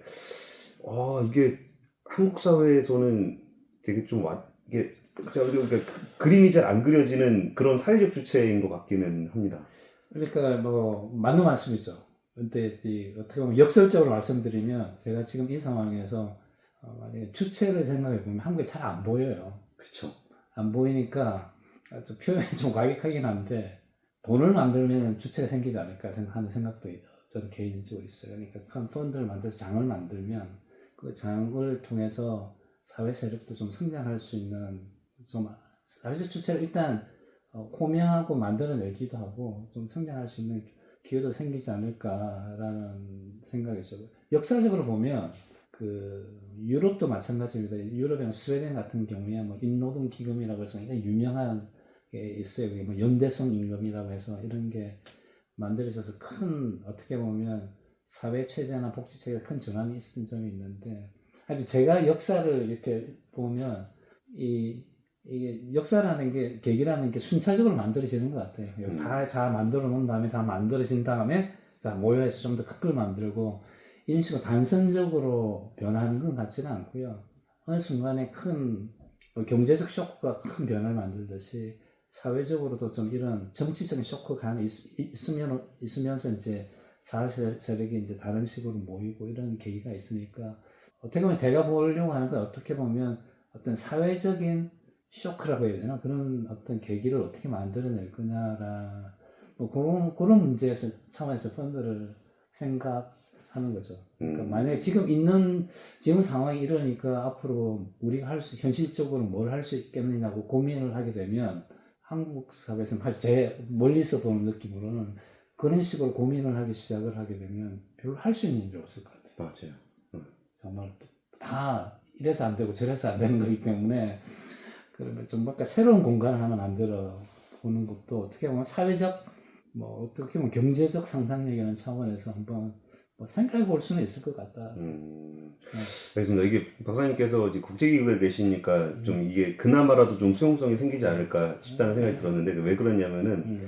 이게 한국 사회에서는 되게 좀 이게 그러니까 그림이 잘 안 그려지는 그런 사회적 주체인 것 같기는 합니다. 그러니까 뭐 맞는 말씀이죠. 근데 어떻게 보면 역설적으로 말씀드리면 제가 지금 이 상황에서 만약에 주체를 생각해 보면 한국에 잘 안 보여요. 그렇죠. 안 보이니까 좀 표현이 좀 과격하긴 한데 돈을 만들면 주체가 생기지 않을까 하는 생각도 저는 개인적으로 있어요. 그러니까 큰 펀드를 만들어서 장을 만들면 그 장을 통해서 사회 세력도 좀 성장할 수 있는 좀 사회적 주체를 일단 호명하고 만들어내기도 하고 좀 성장할 수 있는 기회도 생기지 않을까라는 생각이죠. 역사적으로 보면 그 유럽도 마찬가지입니다. 유럽이나 스웨덴 같은 경우에 뭐 임노동 기금이라고 해서 굉장히 유명한 게 있어요. 그게 뭐 연대성 임금이라고 해서 이런 게 만들어져서 큰 어떻게 보면 사회 체제나 복지 체계에 큰 전환이 있었던 점이 있는데 아주 제가 역사를 이렇게 보면 이게 역사라는 게 계기라는 게 순차적으로 만들어지는 것 같아요. 다 만들어 놓은 다음에 다 만들어진 다음에 자 모여서 좀 더 큰 걸 만들고 이런 식으로 단선적으로 변하는 건 같지는 않고요. 어느 순간에 큰 경제적 쇼크가 큰 변화를 만들듯이 사회적으로도 좀 이런 정치적인 쇼크가 하나 있으면서 이제 사회 세력이 이제 다른 식으로 모이고 이런 계기가 있으니까 어떻게 보면 제가 보려고 하는 건 어떻게 보면 어떤 사회적인 쇼크라고 해야 되나 그런 어떤 계기를 어떻게 만들어낼 거냐라 뭐 그런 문제에서 차원에서 펀드를 생각하는 거죠. 그러니까 만약에 지금 상황이 이러니까 앞으로 우리가 현실적으로 뭘 할 수 있겠느냐고 고민을 하게 되면 한국 사회에서는 제 멀리서 보는 느낌으로는 그런 식으로 고민을 하기 시작을 하게 되면 별로 할 수 있는 일이 없을 것 같아요. 맞아요. 정말 다 이래서 안 되고 저래서 안 되는 거기 때문에 그러면 좀 뭔가 새로운 공간을 하나 만들어 보는 것도 어떻게 보면 사회적 뭐 어떻게 보면 경제적 상상력이라는 차원에서 한번 뭐 생각해 볼 수는 있을 것 같다. 알겠습니다. 이게 박사님께서 이제 국제기구에 계시니까 좀 이게 그나마라도 좀 수용성이 생기지 않을까 싶다는 생각이 들었는데 왜 그러냐면은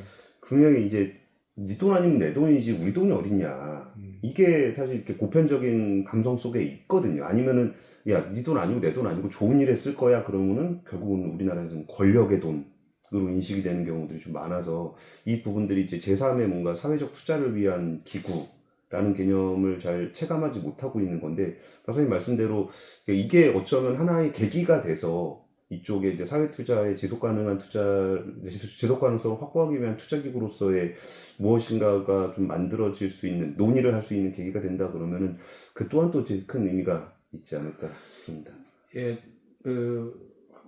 분명히 이제 네 돈 아니면 내 돈이지 우리 돈이 어딨냐 이게 사실 이렇게 보편적인 감성 속에 있거든요. 아니면은 야, 네 돈 아니고 내 돈 아니고 좋은 일에 쓸 거야 그러면은 결국은 우리나라에서는 권력의 돈으로 인식이 되는 경우들이 좀 많아서 이 부분들이 이제 제3의 뭔가 사회적 투자를 위한 기구라는 개념을 잘 체감하지 못하고 있는 건데 박사님 말씀대로 이게 어쩌면 하나의 계기가 돼서 이쪽에 이제 사회 투자의 지속 가능한 지속 가능성을 확보하기 위한 투자 기구로서의 무엇인가가 좀 만들어질 수 있는 논의를 할 수 있는 계기가 된다 그러면은 그 또한 또 되게 큰 의미가 있지 않을까 싶습니다. 예,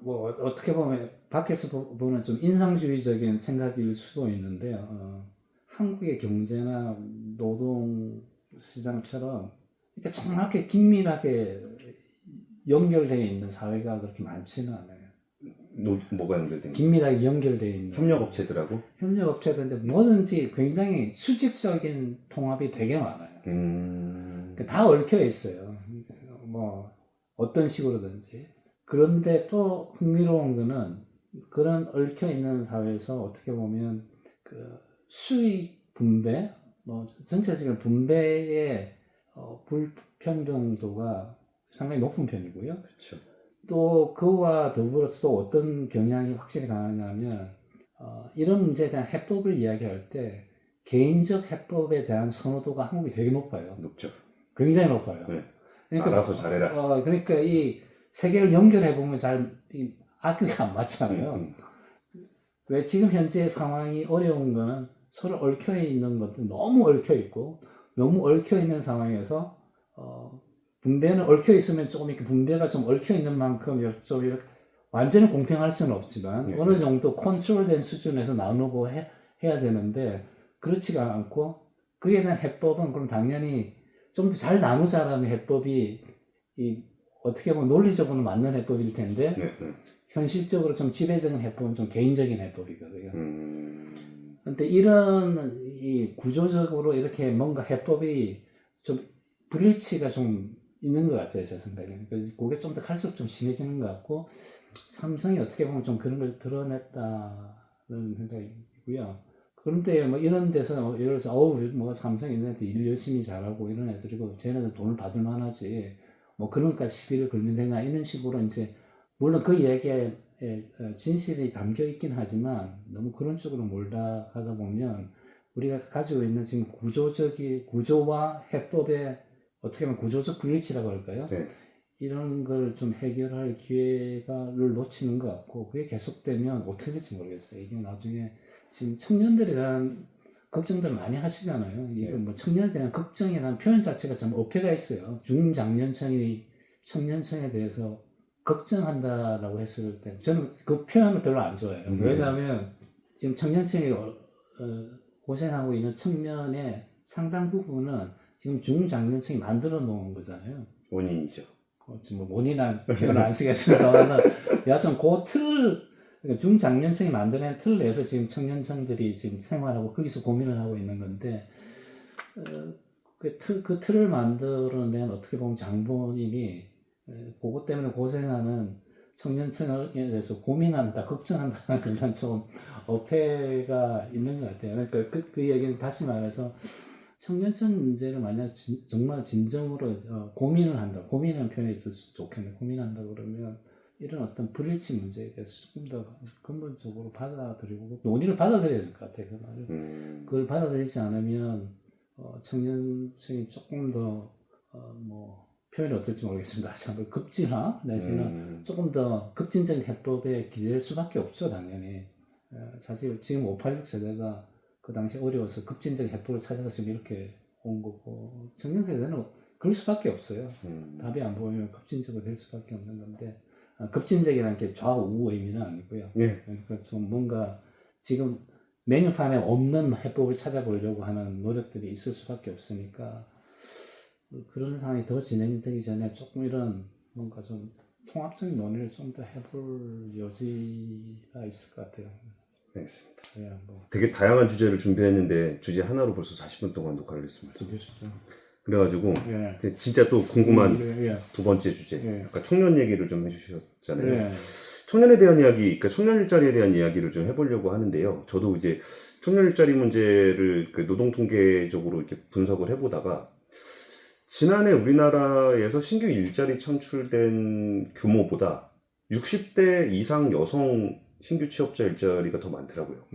뭐 어떻게 보면 밖에서 보면 좀 인상주의적인 생각일 수도 있는데요. 한국의 경제나 노동 시장처럼 이렇게 정확하게 긴밀하게 연결되어 있는 사회가 그렇게 많지는 않아요. 뭐가 연결된? 긴밀하게 연결되어 있는 협력업체들하고? 협력업체들인데 뭐든지 굉장히 수직적인 통합이 되게 많아요. 다 얽혀 있어요. 뭐 어떤 식으로든지. 그런데 또 흥미로운 거는 그런 얽혀 있는 사회에서 어떻게 보면 그 수익 분배, 뭐 전체적인 분배의 불평등도가 상당히 높은 편이고요. 그렇죠. 또 그와 더불어서 또 어떤 경향이 확실히 강하냐면 이런 문제에 대한 해법을 이야기할 때 개인적 해법에 대한 선호도가 한국이 되게 높아요. 높죠. 굉장히 높아요. 네. 그러니까 알아서 잘해라. 그러니까 이 세계를 연결해 보면 잘 악기가 안 맞잖아요. 왜 지금 현재 상황이 어려운 거는 서로 얽혀 있는 것도 너무 얽혀 있고 너무 얽혀 있는 상황에서 분배는 얽혀 있으면 조금 이렇게 분배가 좀 얽혀 있는 만큼 좀 이렇게 완전히 공평할 수는 없지만 어느 정도 컨트롤된 수준에서 나누고 해야 되는데 그렇지가 않고 그에 대한 해법은 그럼 당연히 좀 더 잘 나누자라는 해법이 어떻게 보면 논리적으로는 맞는 해법일 텐데 현실적으로 좀 지배적인 해법은 좀 개인적인 해법이거든요. 근데 이런 구조적으로 이렇게 뭔가 해법이 좀 불일치가 좀 있는 것 같아요, 제 생각에는. 그게 좀 더 갈수록 좀 심해지는 것 같고, 삼성이 어떻게 보면 좀 그런 걸 드러냈다는 생각이고요. 그런데 뭐 이런 데서 예를 들어서 뭐 삼성 얘네한테 일 열심히 잘하고 이런 애들이고 쟤네들 돈을 받을 만하지 뭐 그러니까 시비를 걸면 되나 이런 식으로 이제 물론 그 얘기에 진실이 담겨 있긴 하지만 너무 그런 쪽으로 몰다가다 보면 우리가 가지고 있는 지금 구조와 해법의 어떻게 보면 구조적 불일치라고 할까요? 네. 이런 걸 좀 해결할 기회를 놓치는 것 같고 그게 계속되면 어떻게 될지 모르겠어요. 이게 나중에 지금 청년들에 대한 걱정들 많이 하시잖아요. 이거 뭐 청년에 대한 걱정이라는 표현 자체가 좀 어폐가 있어요. 중장년층이 청년층에 대해서 걱정한다라고 했을 때 저는 그 표현을 별로 안 좋아해요. 왜냐하면 지금 청년층이 고생하고 있는 청년의 상당 부분은 지금 중장년층이 만들어 놓은 거잖아요. 원인이죠. 뭐 원인은 표현 안 쓰겠습니다만 여하튼 그 틀을 그러니까 중장년층이 만드는 틀 내에서 지금 청년층들이 지금 생활하고 거기서 고민을 하고 있는 건데 그 틀을 만들어낸 어떻게 보면 장본인이 그것 때문에 고생하는 청년층에 대해서 고민한다, 걱정한다는 그런 좀 어폐가 있는 것 같아요. 그러니까 그 얘기는 다시 말해서 청년층 문제를 만약 정말 진정으로 고민을 한다, 고민하는 표현이 더 좋겠네. 고민한다 그러면 이런 어떤 불일치 문제에 대해서 조금 더 근본적으로 받아들이고 논의를 받아들여야 될 것 같아요. 그 말을. 그걸 받아들이지 않으면 청년층이 조금 더 뭐 표현이 어떨지 모르겠습니다. 참 급진화 내지는 조금 더 급진적인 해법에 기댈 수밖에 없죠, 당연히. 사실 지금 586 세대가 그 당시 어려워서 급진적인 해법을 찾아서 지금 이렇게 온 거고 청년 세대는 그럴 수밖에 없어요. 답이 안 보이면 급진적으로 될 수밖에 없는 건데 급진적이라는 게 좌우 의미는 아니고요. 그러니까 좀 뭔가 지금 메뉴판에 없는 해법을 찾아보려고 하는 노력들이 있을 수밖에 없으니까 그런 상황이 더 진행되기 전에 조금 이런 뭔가 좀 통합적인 논의를 좀 더 해볼 여지가 있을 것 같아요. 알겠습니다. 네, 뭐. 되게 다양한 주제를 준비했는데 주제 하나로 벌써 40분 동안 녹화를 했습니다. 그래가지고 진짜 또 궁금한 두 번째 주제, 아까 청년 얘기를 좀 해주셨잖아요. 청년에 대한 이야기, 그러니까 청년 일자리에 대한 이야기를 좀 해보려고 하는데요. 저도 이제 청년 일자리 문제를 노동 통계적으로 이렇게 분석을 해보다가 지난해 우리나라에서 신규 일자리 창출된 규모보다 60대 이상 여성 신규 취업자 일자리가 더 많더라고요.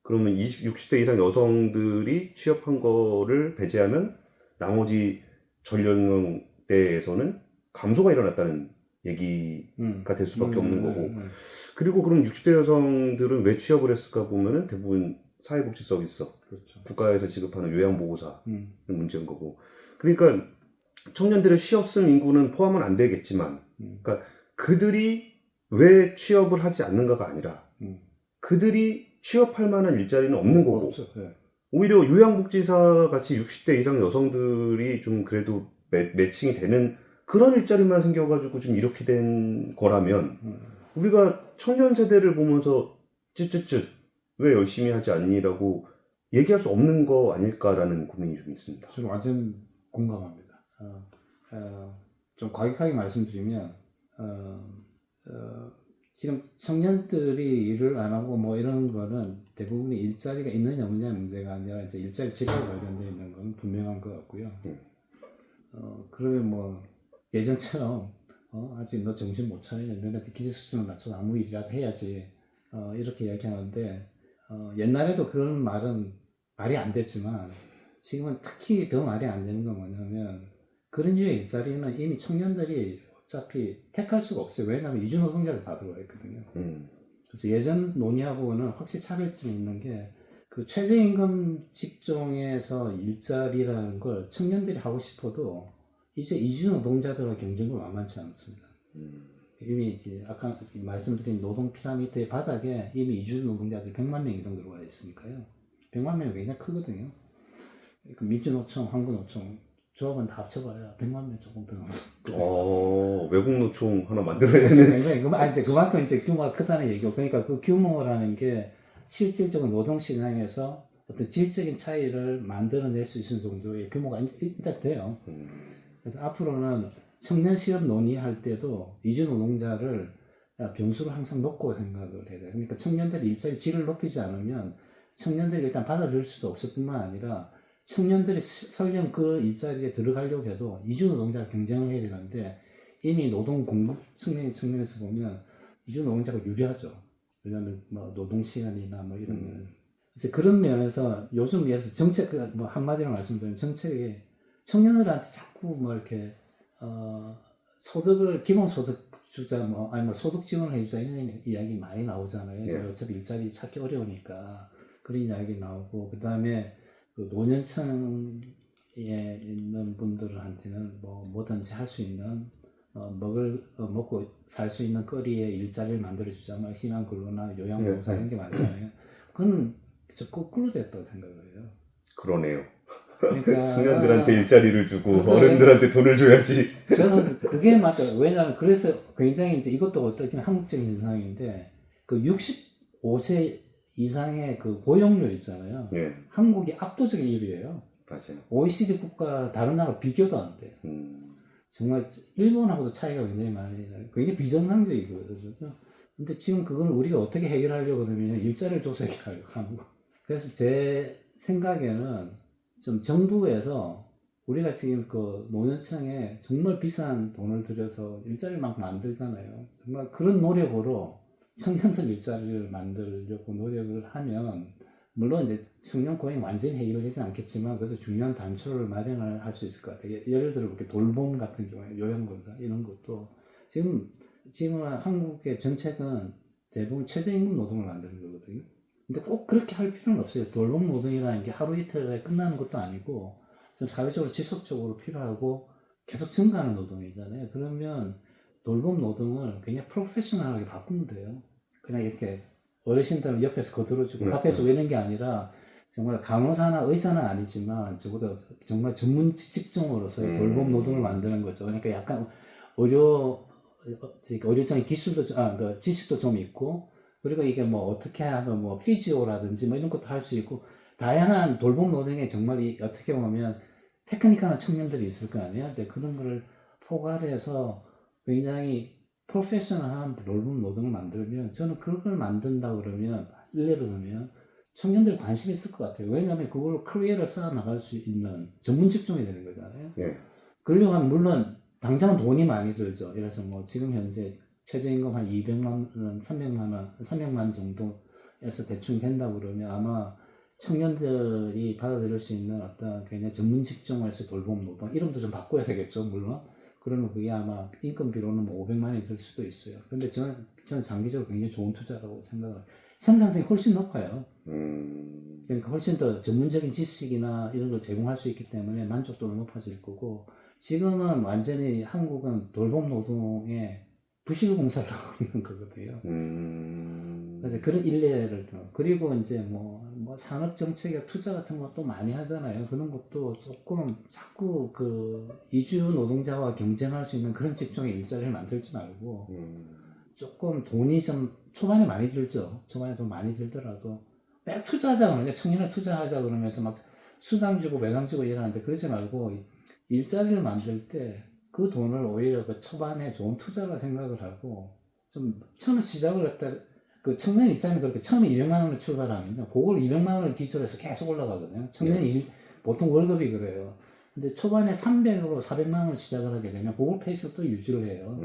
그러면 60대 이상 여성들이 취업한 거를 배제하면 나머지 전연령대에서는 감소가 일어났다는 얘기가 될 수밖에 없는 거고. 그리고 그럼 60대 여성들은 왜 취업을 했을까 보면은 대부분 사회복지 서비스, 그렇죠. 국가에서 지급하는 요양보호사 문제인 거고. 그러니까 청년들의 쉬었음 인구는 포함은 안 되겠지만, 그러니까 그들이 왜 취업을 하지 않는가가 아니라 그들이 취업할 만한 일자리는 없는 거고 오히려 요양복지사 같이 60대 이상 여성들이 좀 그래도 매칭이 되는 그런 일자리만 생겨가지고 좀 이렇게 된 거라면 우리가 청년 세대를 보면서 쯧쯧쯧 왜 열심히 하지 않니라고 얘기할 수 없는 거 아닐까라는 고민이 좀 있습니다. 저는 완전 공감합니다. 좀 과격하게 말씀드리면 지금 청년들이 일을 안 하고 뭐 이런 거는 대부분이 일자리가 있느냐 없느냐 문제가 아니라 이제 일자리 질과 관련되어 있는 건 분명한 것 같고요. 그러면 뭐 예전처럼 아직 너 정신 못 차리냐, 너네한테 기대 수준을 낮춰서 아무 일이라도 해야지, 이렇게 이야기하는데, 옛날에도 그런 말은 말이 안 됐지만 지금은 특히 더 말이 안 되는 건 뭐냐면, 그런 류의 일자리는 이미 청년들이 어차피 택할 수가 없어요. 왜냐하면 이주 노동자들 다 들어와 있거든요. 그래서 예전 논의하고는 확실히 차별점이 있는 게, 그 최저임금 직종에서 일자리라는 걸 청년들이 하고 싶어도 이제 이주 노동자들과 경쟁도 만만치 않습니다. 이미 이제 아까 말씀드린 노동 피라미드의 바닥에 이미 이주 노동자들이 100만 명 이상 들어와 있으니까요. 100만 명이 굉장히 크거든요. 그 민주노총, 한국노총 조합은 다 합쳐봐야 100만 명 조금 더. 외국 노총 하나 만들어야 되는. 이제 그만큼 이제 규모가 크다는 얘기고, 그러니까 그 규모라는 게 실질적으로 노동 시장에서 어떤 질적인 차이를 만들어낼 수 있는 정도의 규모가 일단 돼요. 그래서 앞으로는 청년 실업 논의할 때도 이주 노동자를 변수를 항상 놓고 생각을 해야 돼요. 그러니까 청년들이 일자리 질을 높이지 않으면 청년들이 일단 받아들일 수도 없을 뿐만 아니라, 청년들이 설령 그 일자리에 들어가려고 해도 이주 노동자가 경쟁을 해야 되는데, 이미 노동 공급 측면에서 보면 이주 노동자가 유리하죠. 왜냐하면 뭐 노동 시간이나 뭐 이런 면. 그래서 그런 면에서 요즘 예를 정책, 뭐 한마디로 말씀드리면 정책이 청년들한테 자꾸 뭐 이렇게 소득을 기본소득 주자, 뭐 아니 뭐 소득 지원을 해주자 이런 이야기 많이 나오잖아요. 어차피 일자리 찾기 어려우니까 그런 이야기 나오고, 그 다음에 그 노년층에 있는 분들한테는 뭐든지 할 수 있는 먹고 살 수 있는 거리에 일자리를 만들어주자, 뭐 희망 근로나 요양보호사 이런 게 많잖아요. 그건 저 거꾸로 됐다고 생각을 해요. 그러네요. 그러니까 청년들한테 일자리를 주고 어른들한테 돈을 줘야지. 저는 그게 맞아요. 왜냐하면 그래서 굉장히 이제 이것도 어떻게 한국적인 현상인데, 그 65세 이상의 그 고용률 있잖아요. 한국이 압도적인 1위예요. 맞아요. OECD 국가 다른 나라 비교도 안 돼요. 정말 일본하고도 차이가 굉장히 많이 나요. 굉장히 비정상적이거든요. 근데 지금 그걸 우리가 어떻게 해결하려고 그러면 일자리를 줘서 해결하려고 하는 거. 그래서 제 생각에는 좀 정부에서 우리가 지금 그 노년층에 정말 비싼 돈을 들여서 일자리를 막 만들잖아요. 정말 그런 노력으로 청년들 일자리를 만들려고 노력을 하면, 물론 이제 청년 고용 완전히 해결되지 않겠지만 그래도 중요한 단초를 마련을 할 수 있을 것 같아요. 예를 들어 이렇게 돌봄 같은 경우에 요양봉사 이런 것도 지금 한국의 정책은 대부분 최저임금 노동을 만드는 거거든요. 근데 꼭 그렇게 할 필요는 없어요. 돌봄 노동이라는 게 하루 이틀에 끝나는 것도 아니고 좀 사회적으로 지속적으로 필요하고 계속 증가하는 노동이잖아요. 그러면 돌봄 노동을 그냥 프로페셔널하게 바꾸면 돼요. 그냥 이렇게 어르신들 옆에서 거들어주고 밥해주고 이런 게 아니라, 정말 간호사나 의사는 아니지만 적어도 정말 전문 직종으로서의 돌봄 노동을 만드는 거죠. 그러니까 약간 의료적인 기술도, 그 지식도 좀 있고, 그리고 이게 뭐 어떻게 하면 뭐 피지오라든지 뭐 이런 것도 할 수 있고, 다양한 돌봄 노동에 정말 어떻게 보면 테크니컬한 청년들이 있을 거 아니에요. 근데 그런 거를 포괄해서 굉장히 프로페셔널한 돌봄 노동을 만들면, 저는 그걸 만든다 그러면 예를 들면 청년들 관심이 있을 것 같아요. 왜냐하면 그걸로 커리어를 쌓아 나갈 수 있는 전문 직종이 되는 거잖아요. 그러려고 하면 물론 당장은 돈이 많이 들죠. 그래서 뭐 지금 현재 최저임금 한 200만 원, 300만 원 정도에서 대충 된다고 그러면 아마 청년들이 받아들일 수 있는 어떤 그냥 전문 직종에서 돌봄 노동, 이름도 좀 바꿔야 되겠죠, 물론. 그러면 그게 아마 인건비로는 뭐 500만 원이 들 수도 있어요. 근데 저는 장기적으로 굉장히 좋은 투자라고 생각을 해요. 생산성이 훨씬 높아요. 그러니까 훨씬 더 전문적인 지식이나 이런 걸 제공할 수 있기 때문에 만족도는 높아질 거고, 지금은 완전히 한국은 돌봄 노동에 부실 공사를 하고 있는 거거든요. 그래서 그런 일례를, 그리고 이제 뭐 산업 정책에 투자 같은 것도 많이 하잖아요. 그런 것도 조금 자꾸 그 이주 노동자와 경쟁할 수 있는 그런 직종의 일자리를 만들지 말고, 조금 돈이 좀 초반에 많이 들죠. 초반에 좀 많이 들더라도 막 투자하자 그러면, 청년을 투자하자 그러면서 막 수당 주고 매당 주고 이러는데, 그러지 말고 일자리를 만들 때 그 돈을 오히려 그 초반에 좋은 투자라 생각을 하고, 좀 처음에 시작을 했다, 그 청년 입장에 그렇게 처음에 200만 원을 출발하면요, 그걸 200만 원을 기초로 해서 계속 올라가거든요. 청년이 보통 월급이 그래요. 근데 초반에 300으로 400만 원을 시작을 하게 되면 그걸 페이스로 또 유지를 해요.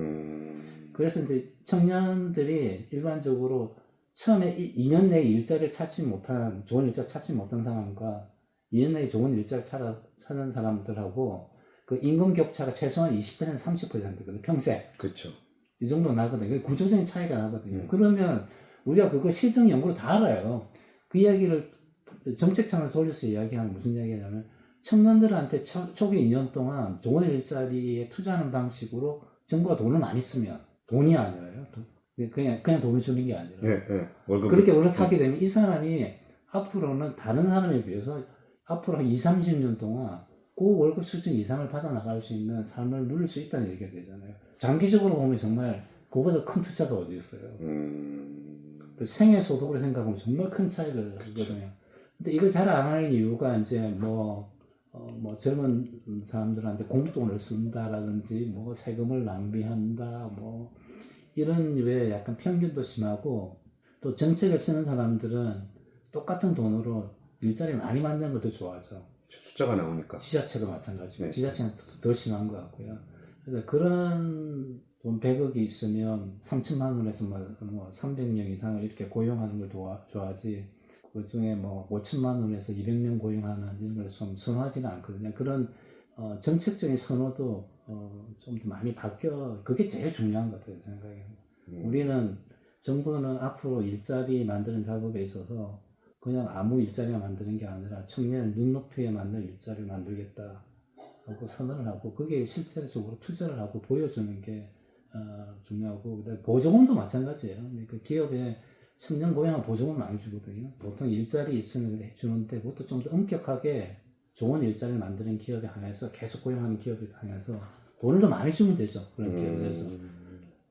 그래서 이제 청년들이 일반적으로 처음에 2년 내에 일자리를 찾지 못한, 좋은 일자리 찾지 못한 사람과 2년 내에 좋은 일자리 찾은 사람들하고 그 임금 격차가 최소한 20% 30%거든요. 평생. 그렇죠. 이 정도 나거든요. 구조적인 차이가 나거든요. 그러면 우리가 그걸 실증 연구로 다 알아요. 그 이야기를 정책 차원에서 돌려서 이야기하면 무슨 이야기냐면 청년들한테 초기 2년 동안 좋은 일자리에 투자하는 방식으로 정부가 돈을 많이 쓰면 돈이 아니라요. 그냥 돈을 주는 게 아니라. 월급. 그렇게 하게 되면 이 사람이 앞으로는 다른 사람에 비해서 앞으로 한 2, 30년 동안 그 월급 수준 이상을 받아 나갈 수 있는 삶을 누릴 수 있다는 얘기가 되잖아요. 장기적으로 보면 정말 그거보다 큰 투자가 어디 있어요. 생애 소득으로 생각하면 정말 큰 차이를 하거든요. 근데 이걸 잘 안 하는 이유가 이제 뭐 젊은 사람들한테 공돈을 쓴다라든지 뭐 세금을 낭비한다 뭐 이런 류의 약간 편견도 심하고 또 정책을 쓰는 사람들은 똑같은 돈으로 일자리 많이 만드는 것도 좋아하죠. 숫자가 나오니까. 지자체도 마찬가지고 네. 지자체는 더 심한 것 같고요. 그래서 그런 돈 100억이 있으면 3천만 원에서 뭐 300명 이상을 이렇게 고용하는 걸 좋아하지 그 중에 뭐 5천만 원에서 200명 고용하는 이런 걸 좀 선호하지는 않거든요. 그런 정책적인 선호도 좀 더 많이 그게 제일 중요한 것 같아요, 생각에. 우리는 정부는 앞으로 일자리 만드는 작업에 있어서 그냥 아무 일자리만 만드는 게 아니라 청년의 눈높이에 맞는 일자리를 만들겠다 하고 선언을 하고 그게 실제적으로 투자를 하고 보여주는 게 중요하고 그다음에 보조금도 마찬가지예요. 그러니까 기업에 청년 고용한 보조금 많이 주거든요. 보통 일자리 있으면 주는데 그것도 좀 더 엄격하게 좋은 일자리를 만드는 기업에 한해서 계속 고용하는 기업에 한해서 돈을 더 많이 주면 되죠. 그런 기업에서.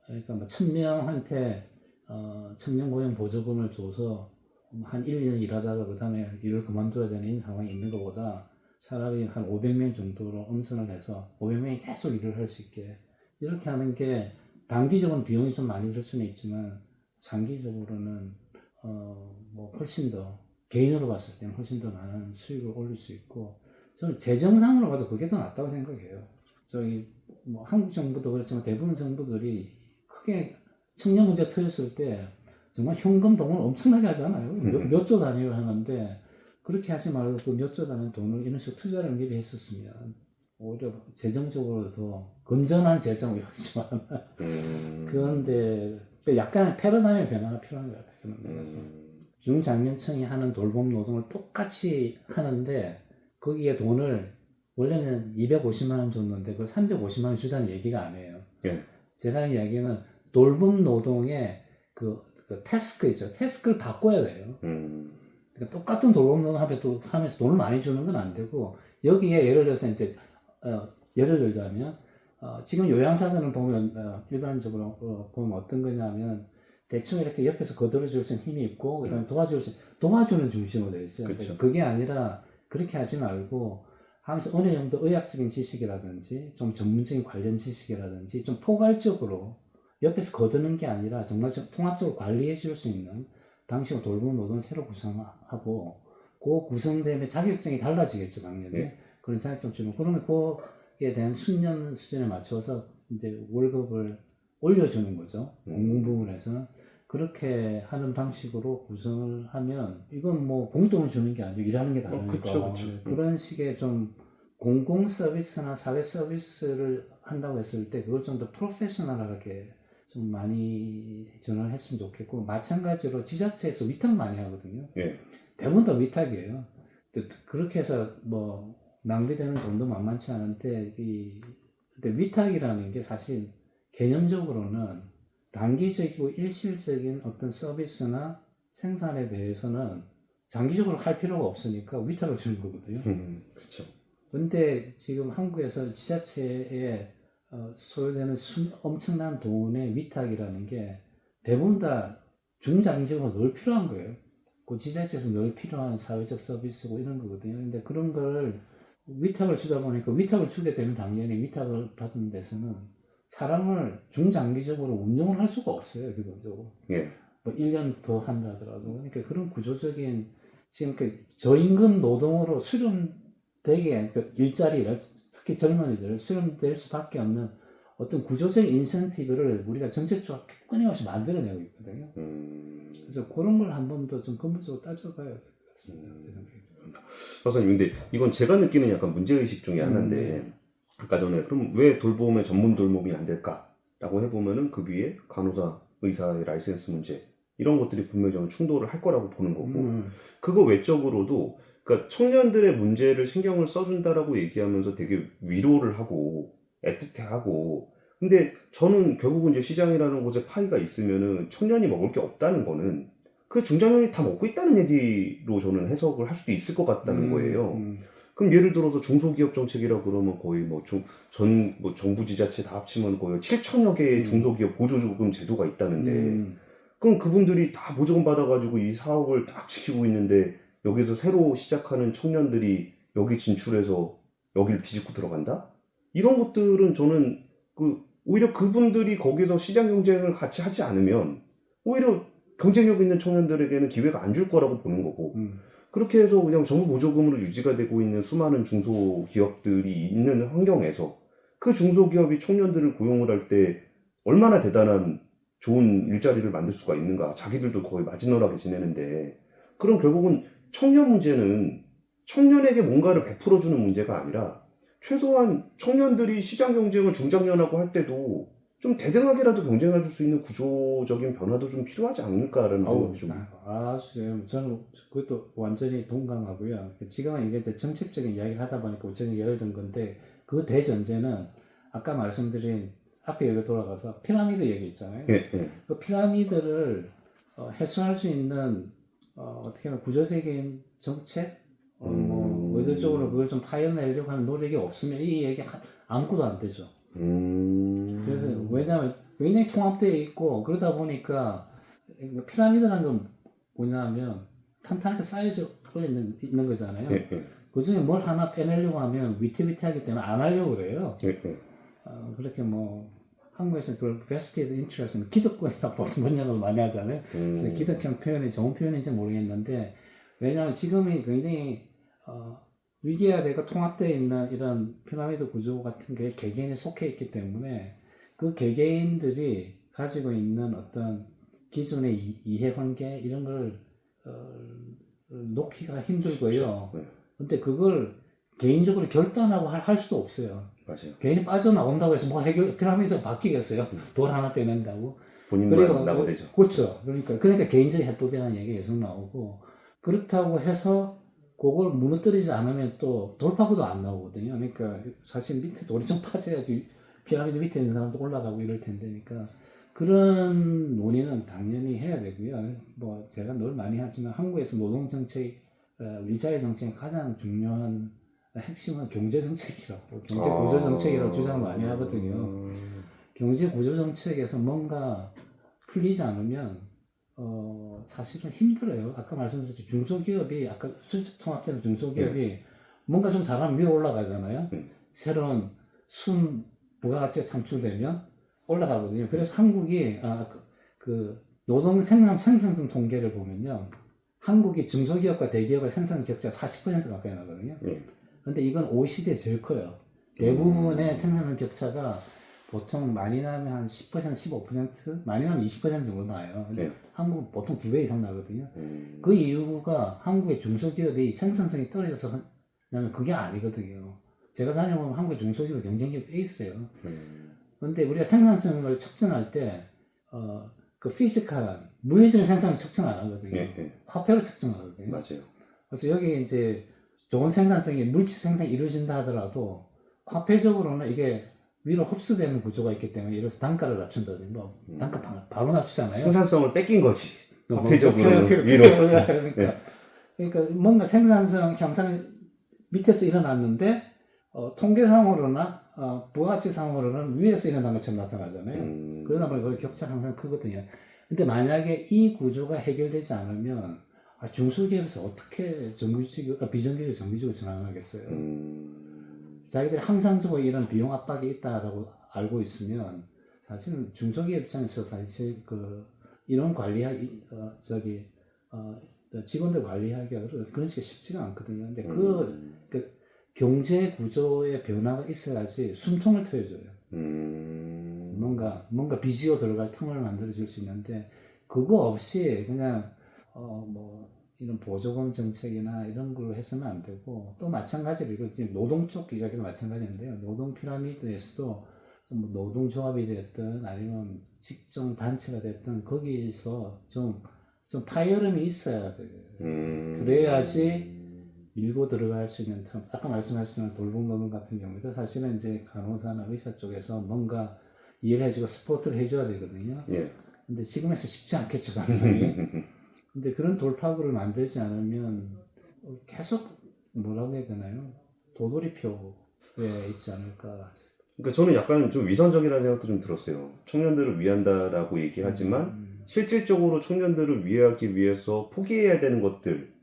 그러니까 뭐 1000명한테 청년 고용 보조금을 줘서 한 1, 2년 일하다가 그 다음에 일을 그만둬야 되는 이런 상황이 있는 것보다 차라리 한 500명 정도로 엄선을 해서 500명이 계속 일을 할 수 있게 이렇게 하는 게 단기적으로는 비용이 좀 많이 들 수는 있지만 장기적으로는 뭐 훨씬 더 개인으로 봤을 때는 훨씬 더 많은 수익을 올릴 수 있고 저는 재정상으로 봐도 그게 더 낫다고 생각해요. 저희 뭐 한국 정부도 그렇지만 대부분 정부들이 크게 청년 문제 터졌을 때 정말 현금 돈을 엄청나게 하잖아요. 몇 조 단위로 하는데 그렇게 하지 말고 그 몇 조 단위 돈을 이런 식으로 투자를 미리 했었으면 오히려 재정적으로 더 건전한 재정이었지만 그런데 약간 패러다임의 변화가 필요한 것 같아요. 그런 면에서 중장년층이 하는 돌봄 노동을 똑같이 하는데 거기에 돈을 원래는 250만 원 줬는데 그걸 350만 원 주자는 얘기가 아니에요. 제가 하는 이야기는 돌봄 노동의 그 태스크 있죠. 태스크를 바꿔야 돼요. 그러니까 똑같은 돌봄 노동 하면서 돈을 많이 주는 건 안 되고 여기에 예를 들어서 이제 예를 들자면 지금 요양사들을 보면 일반적으로 보면 어떤 거냐면 대충 이렇게 옆에서 거들어줄 수 있는 힘이 있고 그다음에 도와주는 중심으로 되어 있어요. 그렇죠. 그게 아니라 그렇게 하지 말고 하면서 어느 정도 의학적인 지식이라든지 좀 전문적인 관련 지식이라든지 좀 포괄적으로 옆에서 거드는 게 아니라 정말 좀 통합적으로 관리해 줄 수 있는 방식으로 돌봄 노동을 새로 구성하고 그 구성되면 자격증이 달라지겠죠, 당연히. 그런 자격증 주면 그러면 그에 대한 숙련 수준에 맞춰서 이제 월급을 올려주는 거죠. 공공 부문에서는 그렇게 하는 방식으로 구성을 하면 이건 뭐 봉돈을 주는 게 아니고 일하는 게 다르니까 그런 식의 좀 공공 서비스나 사회 서비스를 한다고 했을 때 그걸 좀 더 프로페셔널하게 좀 많이 전환을 했으면 좋겠고 마찬가지로 지자체에서 위탁 많이 하거든요. 대부분 다 위탁이에요. 그렇게 해서 뭐 낭비되는 돈도 만만치 않은데 근데 위탁이라는 게 사실 개념적으로는 단기적이고 일시적인 어떤 서비스나 생산에 대해서는 장기적으로 할 필요가 없으니까 위탁을 주는 거거든요. 그렇죠. 근데 지금 한국에서 지자체에 소요되는 엄청난 돈의 위탁이라는 게 대부분 다 중장기적으로 늘 필요한 거예요. 그 지자체에서 늘 필요한 사회적 서비스고 이런 거거든요. 근데 그런 걸 위탁을 주다 보니까 위탁을 주게 되면 당연히 위탁을 받은 데서는 사람을 중장기적으로 운영을 할 수가 없어요, 기본적으로. 뭐 1년 더 한다 하더라도. 그러니까 그런 구조적인 지금 그 저임금 노동으로 수렴 되게 그 일자리를 특히 젊은이들을 수렴될 수밖에 없는 어떤 구조적인 인센티브를 우리가 정책적으로 끊임없이 만들어내고 있거든요. 그래서 그런 걸 한 번 더 좀 근본적으로 따져봐야 될 것 같습니다. 제 생각에. 박사님, 근데 이건 제가 느끼는 약간 문제의식 중에 하나인데, 아까 전에 그럼 왜 돌봄의 전문 돌봄이 안 될까라고 해보면은 그 위에 간호사, 의사의 라이센스 문제 이런 것들이 분명히 저는 충돌을 할 거라고 보는 거고, 그거 외적으로도 그러니까 청년들의 문제를 신경을 써준다라고 얘기하면서 되게 위로를 하고 애틋해하고, 근데 저는 결국은 이제 시장이라는 곳에 파이가 있으면은 청년이 먹을 게 없다는 거는 그 중장년이 다 먹고 있다는 얘기로 저는 해석을 할 수도 있을 것 같다는 거예요. 그럼 예를 들어서 중소기업 정책이라 그러면 거의 뭐 정부 지자체 다 합치면 거의 7천여 개의 중소기업 보조조금 제도가 있다는데, 그럼 그분들이 다 보조금 받아가지고 이 사업을 딱 지키고 있는데 여기서 새로 시작하는 청년들이 여기 진출해서 여기를 뒤집고 들어간다? 이런 것들은 저는 오히려 그분들이 거기서 시장 경쟁을 같이 하지 않으면 오히려 경쟁력 있는 청년들에게는 기회가 안 줄 거라고 보는 거고, 그렇게 해서 그냥 정부 보조금으로 유지가 되고 있는 수많은 중소기업들이 있는 환경에서 그 중소기업이 청년들을 고용을 할 때 얼마나 대단한 좋은 일자리를 만들 수가 있는가. 자기들도 거의 마지노라게 지내는데, 그럼 결국은 청년 문제는 청년에게 뭔가를 베풀어주는 문제가 아니라 최소한 청년들이 시장 경쟁을 중장년하고 할 때도 좀 대등하게라도 경쟁해 줄 수 있는 구조적인 변화도 좀 필요하지 않을까라는 생각이 좀. 저는 그것도 완전히 동감하고요. 지금은 이게 이제 정책적인 이야기를 하다 보니까 우연히 예를 든 건데, 그 대전제는 아까 말씀드린 앞에 여기 돌아가서 피라미드 얘기 있잖아요. 예, 예. 그 피라미드를 해소할 수 있는 어떻게 보면 구조적인 정책, 뭐 의도적으로 그걸 좀 파헤내려고 하는 노력이 없으면 이 얘기 아무것도 안 되죠. 그래서 왜냐하면 굉장히 통합되어 있고 그러다 보니까 피라미드라는 건 뭐냐면 탄탄하게 쌓여져 있는 거잖아요. 예, 예. 그 중에 뭘 하나 빼내려고 하면 위태위태하기 때문에 안 하려고 그래요. 예, 예. 그렇게 뭐 한국에서 그걸 vested interest는 기득권이라고 번역을 많이 하잖아요. 근데 기득권 표현이 좋은 표현인지 모르겠는데, 왜냐하면 지금이 굉장히 위계화되고 통합되어 있는 이런 피라미드 구조 같은 게 개개인에 속해 있기 때문에 그 개개인들이 가지고 있는 어떤 기존의 이해관계 이런 걸 놓기가 힘들고요. 근데 그걸 개인적으로 결단하고 할 수도 없어요. 맞아요. 개인이 빠져나온다고 해서 뭐 피라미드가 바뀌겠어요? 돌 하나 빼낸다고. 본인만 나고되죠. 그렇죠. 그러니까 개인적인 해법이라는 얘기가 계속 나오고, 그렇다고 해서 그걸 무너뜨리지 않으면 또 돌파구도 안 나오거든요. 그러니까 사실 밑에 돌이 좀 빠져야지 피라미드 밑에 있는 사람도 올라가고 이럴 텐데, 그러니까 그런 논의는 당연히 해야 되고요. 뭐 제가 늘 많이 하지만 한국에서 노동 정책, 일자리 정책의 가장 중요한 핵심은 경제 정책이라고, 경제 구조 정책이라고 주장을 많이 하거든요. 경제 구조 정책에서 뭔가 풀리지 않으면 사실은 힘들어요. 아까 말씀드렸죠. 중소기업이, 아까 수직 통합된 중소기업이 뭔가 좀 잘하면 위로 올라가잖아요. 새로운 부가가치가 창출되면 올라가거든요. 그래서 한국이 그 노동 생산성 통계를 보면요, 한국이 중소기업과 대기업의 생산 격차 40% 가까이 나거든요. 근데 이건 OECD에 제일 커요. 대부분의 생산성 격차가 보통 많이 나면 한 10%, 15%, 많이 나면 20% 정도 나요. 근데 한국은 보통 2배 이상 나거든요. 그 이유가 한국의 중소기업이 생산성이 떨어져서 그냥 그게 아니거든요. 제가 다녀보면 한국의 중소기업 경쟁력이 꽤 있어요. 근데 우리가 생산성을 측정할 때, 그 피지컬한, 물리적인 생산을 측정 안 하거든요. 화폐로 측정하거든요. 맞아요. 그래서 여기 이제 좋은 생산성이, 물질 생산이 이루어진다 하더라도, 화폐적으로는 이게 위로 흡수되는 구조가 있기 때문에, 이래서 단가를 낮춘다든지, 뭐, 단가 바로 낮추잖아요. 생산성을 뺏긴 거지. 화폐적으로 위로. 그러니까 뭔가 생산성 향상이 밑에서 일어났는데, 통계상으로나 부가가치상으로는 위에서 일어난 것처럼 나타나잖아요. 그러다 보니 그 격차가 항상 크거든요. 근데 만약에 이 구조가 해결되지 않으면 중소기업에서 어떻게 비정규직 정규직으로 전환하겠어요? 자기들이 항상적으로 이런 비용 압박이 있다라고 알고 있으면 사실은 중소기업 입장에서 사실 이런 직원들 관리하기가 그런 식이 쉽지가 않거든요. 근데 경제 구조의 변화가 있어야지 숨통을 트여줘요. 뭔가 빚이어 들어갈 틈을 만들어줄 수 있는데 그거 없이 그냥 뭐 이런 보조금 정책이나 이런 걸로 해서는 안 되고 또 마찬가지로 이거 지금 노동 쪽 이야기도 마찬가지인데요. 노동 피라미드에서도 좀 노동조합이 됐든 아니면 직종 단체가 됐든 거기서 좀 파열음이 있어야 돼요. 그래야지 밀고 들어갈 수 있는 틈. 아까 말씀하신 돌봄노동 같은 경우도 사실은 이제 간호사나 의사 쪽에서 뭔가 이해를 해주고 스포트를 해줘야 되거든요. 예. 근데 지금에서 쉽지 않겠죠, 당연히. 근데 그런 돌파구를 만들지 않으면 계속 뭐라고 해야 되나요? 도돌이표에 있지 않을까. 그러니까 저는 약간 좀 위선적이라는 생각도 좀 들었어요. 청년들을 위한다라고 얘기하지만 실질적으로 청년들을 위하기 위해서 포기해야 되는 것들을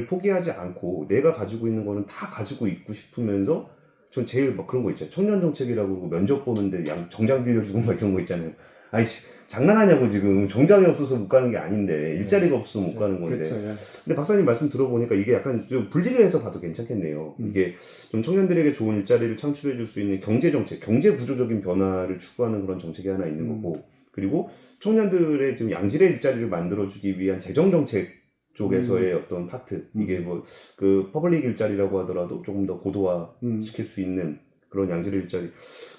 포기하지 않고 내가 가지고 있는 거는 다 가지고 있고 싶으면서 전 제일 막 그런 거 있잖아요. 청년 정책이라고 그러고 면접 보는데 정장 빌려주고 막 이런 거 있잖아요. 아이씨 장난하냐고 지금 정장이 없어서 못 가는 게 아닌데 일자리가 없어서 못 가는 건데. 그렇죠, 예. 근데 박사님 말씀 들어보니까 이게 약간 좀 분리를 해서 봐도 괜찮겠네요. 이게 좀 청년들에게 좋은 일자리를 창출해 줄 수 있는 경제 정책, 경제 구조적인 변화를 추구하는 그런 정책이 하나 있는 거고, 그리고 청년들의 좀 양질의 일자리를 만들어 주기 위한 재정 정책 쪽에서의 어떤 파트, 이게 뭐 그 퍼블릭 일자리라고 하더라도 조금 더 고도화 시킬 수 있는 그런 양질의 일자리,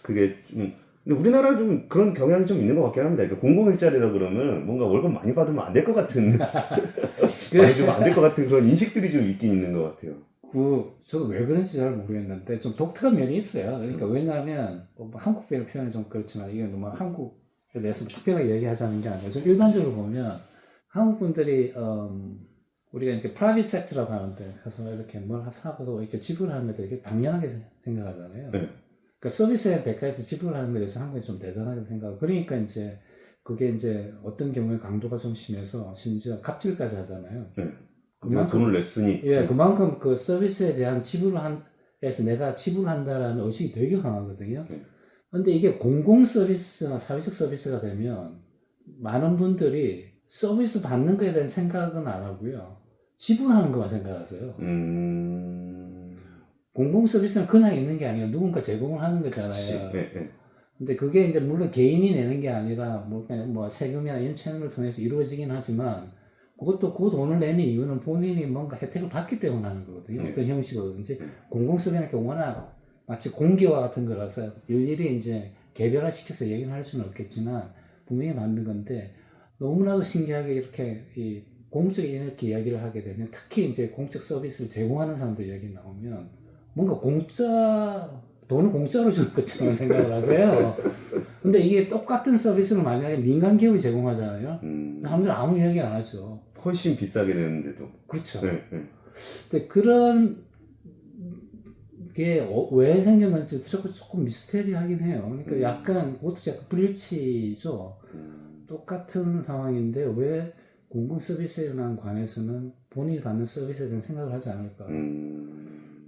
그게 좀 근데 우리나라는 좀 그런 경향이 좀 있는 것 같긴 합니다. 그러니까 공공 일자리라 그러면 뭔가 월급 많이 받으면 안 될 것 같은, 많이 좀 안 될 것 같은 그런 인식들이 좀 있긴 있는 것 같아요. 저도 왜 그런지 잘 모르겠는데 좀 독특한 면이 있어요. 그러니까 왜냐하면 뭐 한국 표현이 좀 그렇지만 이게 너무 한국에 대해서 특별하게 얘기하자는 게 아니라 좀 일반적으로 보면 한국 분들이 우리가 이렇게 프라이빗 섹터라고 하는데 가서 이렇게 뭘 사고 이렇게 지불하는 것에 되게 당연하게 생각하잖아요. 네. 그러니까 서비스에 대가에서 지불하는 것에 대해서 한국이 좀 대단하게 생각하고 그러니까 이제 그게 이제 어떤 경우에 강도가 좀 심해서 심지어 갑질까지 하잖아요. 네. 내가 돈을 냈으니. 예, 그만큼 그 서비스에 대한 지불에서 내가 지불한다라는 의식이 되게 강하거든요. 근데 이게 공공 서비스나 사회적 서비스가 되면 많은 분들이 서비스 받는 거에 대한 생각은 안 하고요. 지불하는 것만 생각하세요. 공공 서비스는 그냥 있는 게 아니라 누군가 제공을 하는 거잖아요. 근데 그게 이제 물론 개인이 내는 게 아니라 뭐 세금이나 이런 채널을 통해서 이루어지긴 하지만 그것도 그 돈을 내는 이유는 본인이 뭔가 혜택을 받기 때문에 하는 거거든요. 어떤 형식으로든지. 공공 서비스는 워낙 마치 공기와 같은 거라서 일일이 이제 개별화시켜서 얘기를 할 수는 없겠지만 분명히 맞는 건데 너무나도 신기하게 이렇게 이 공적인 이렇게 이야기를 하게 되면 특히 이제 공적 서비스를 제공하는 사람들 이야기 나오면 뭔가 돈을 공짜로 주는 것처럼 생각을 하세요. 근데 이게 똑같은 서비스를 만약에 민간 기업이 제공하잖아요. 사람들은 아무 이야기 안 하죠. 훨씬 비싸게 되는데도. 그렇죠. 네. 근데 그런 게 왜 생겼는지 조금 미스테리하긴 해요. 그러니까 약간 그것도 약간 불일치죠. 똑같은 상황인데 왜 공공 서비스에 관해서는 본인이 받는 서비스에 대한 생각을 하지 않을까.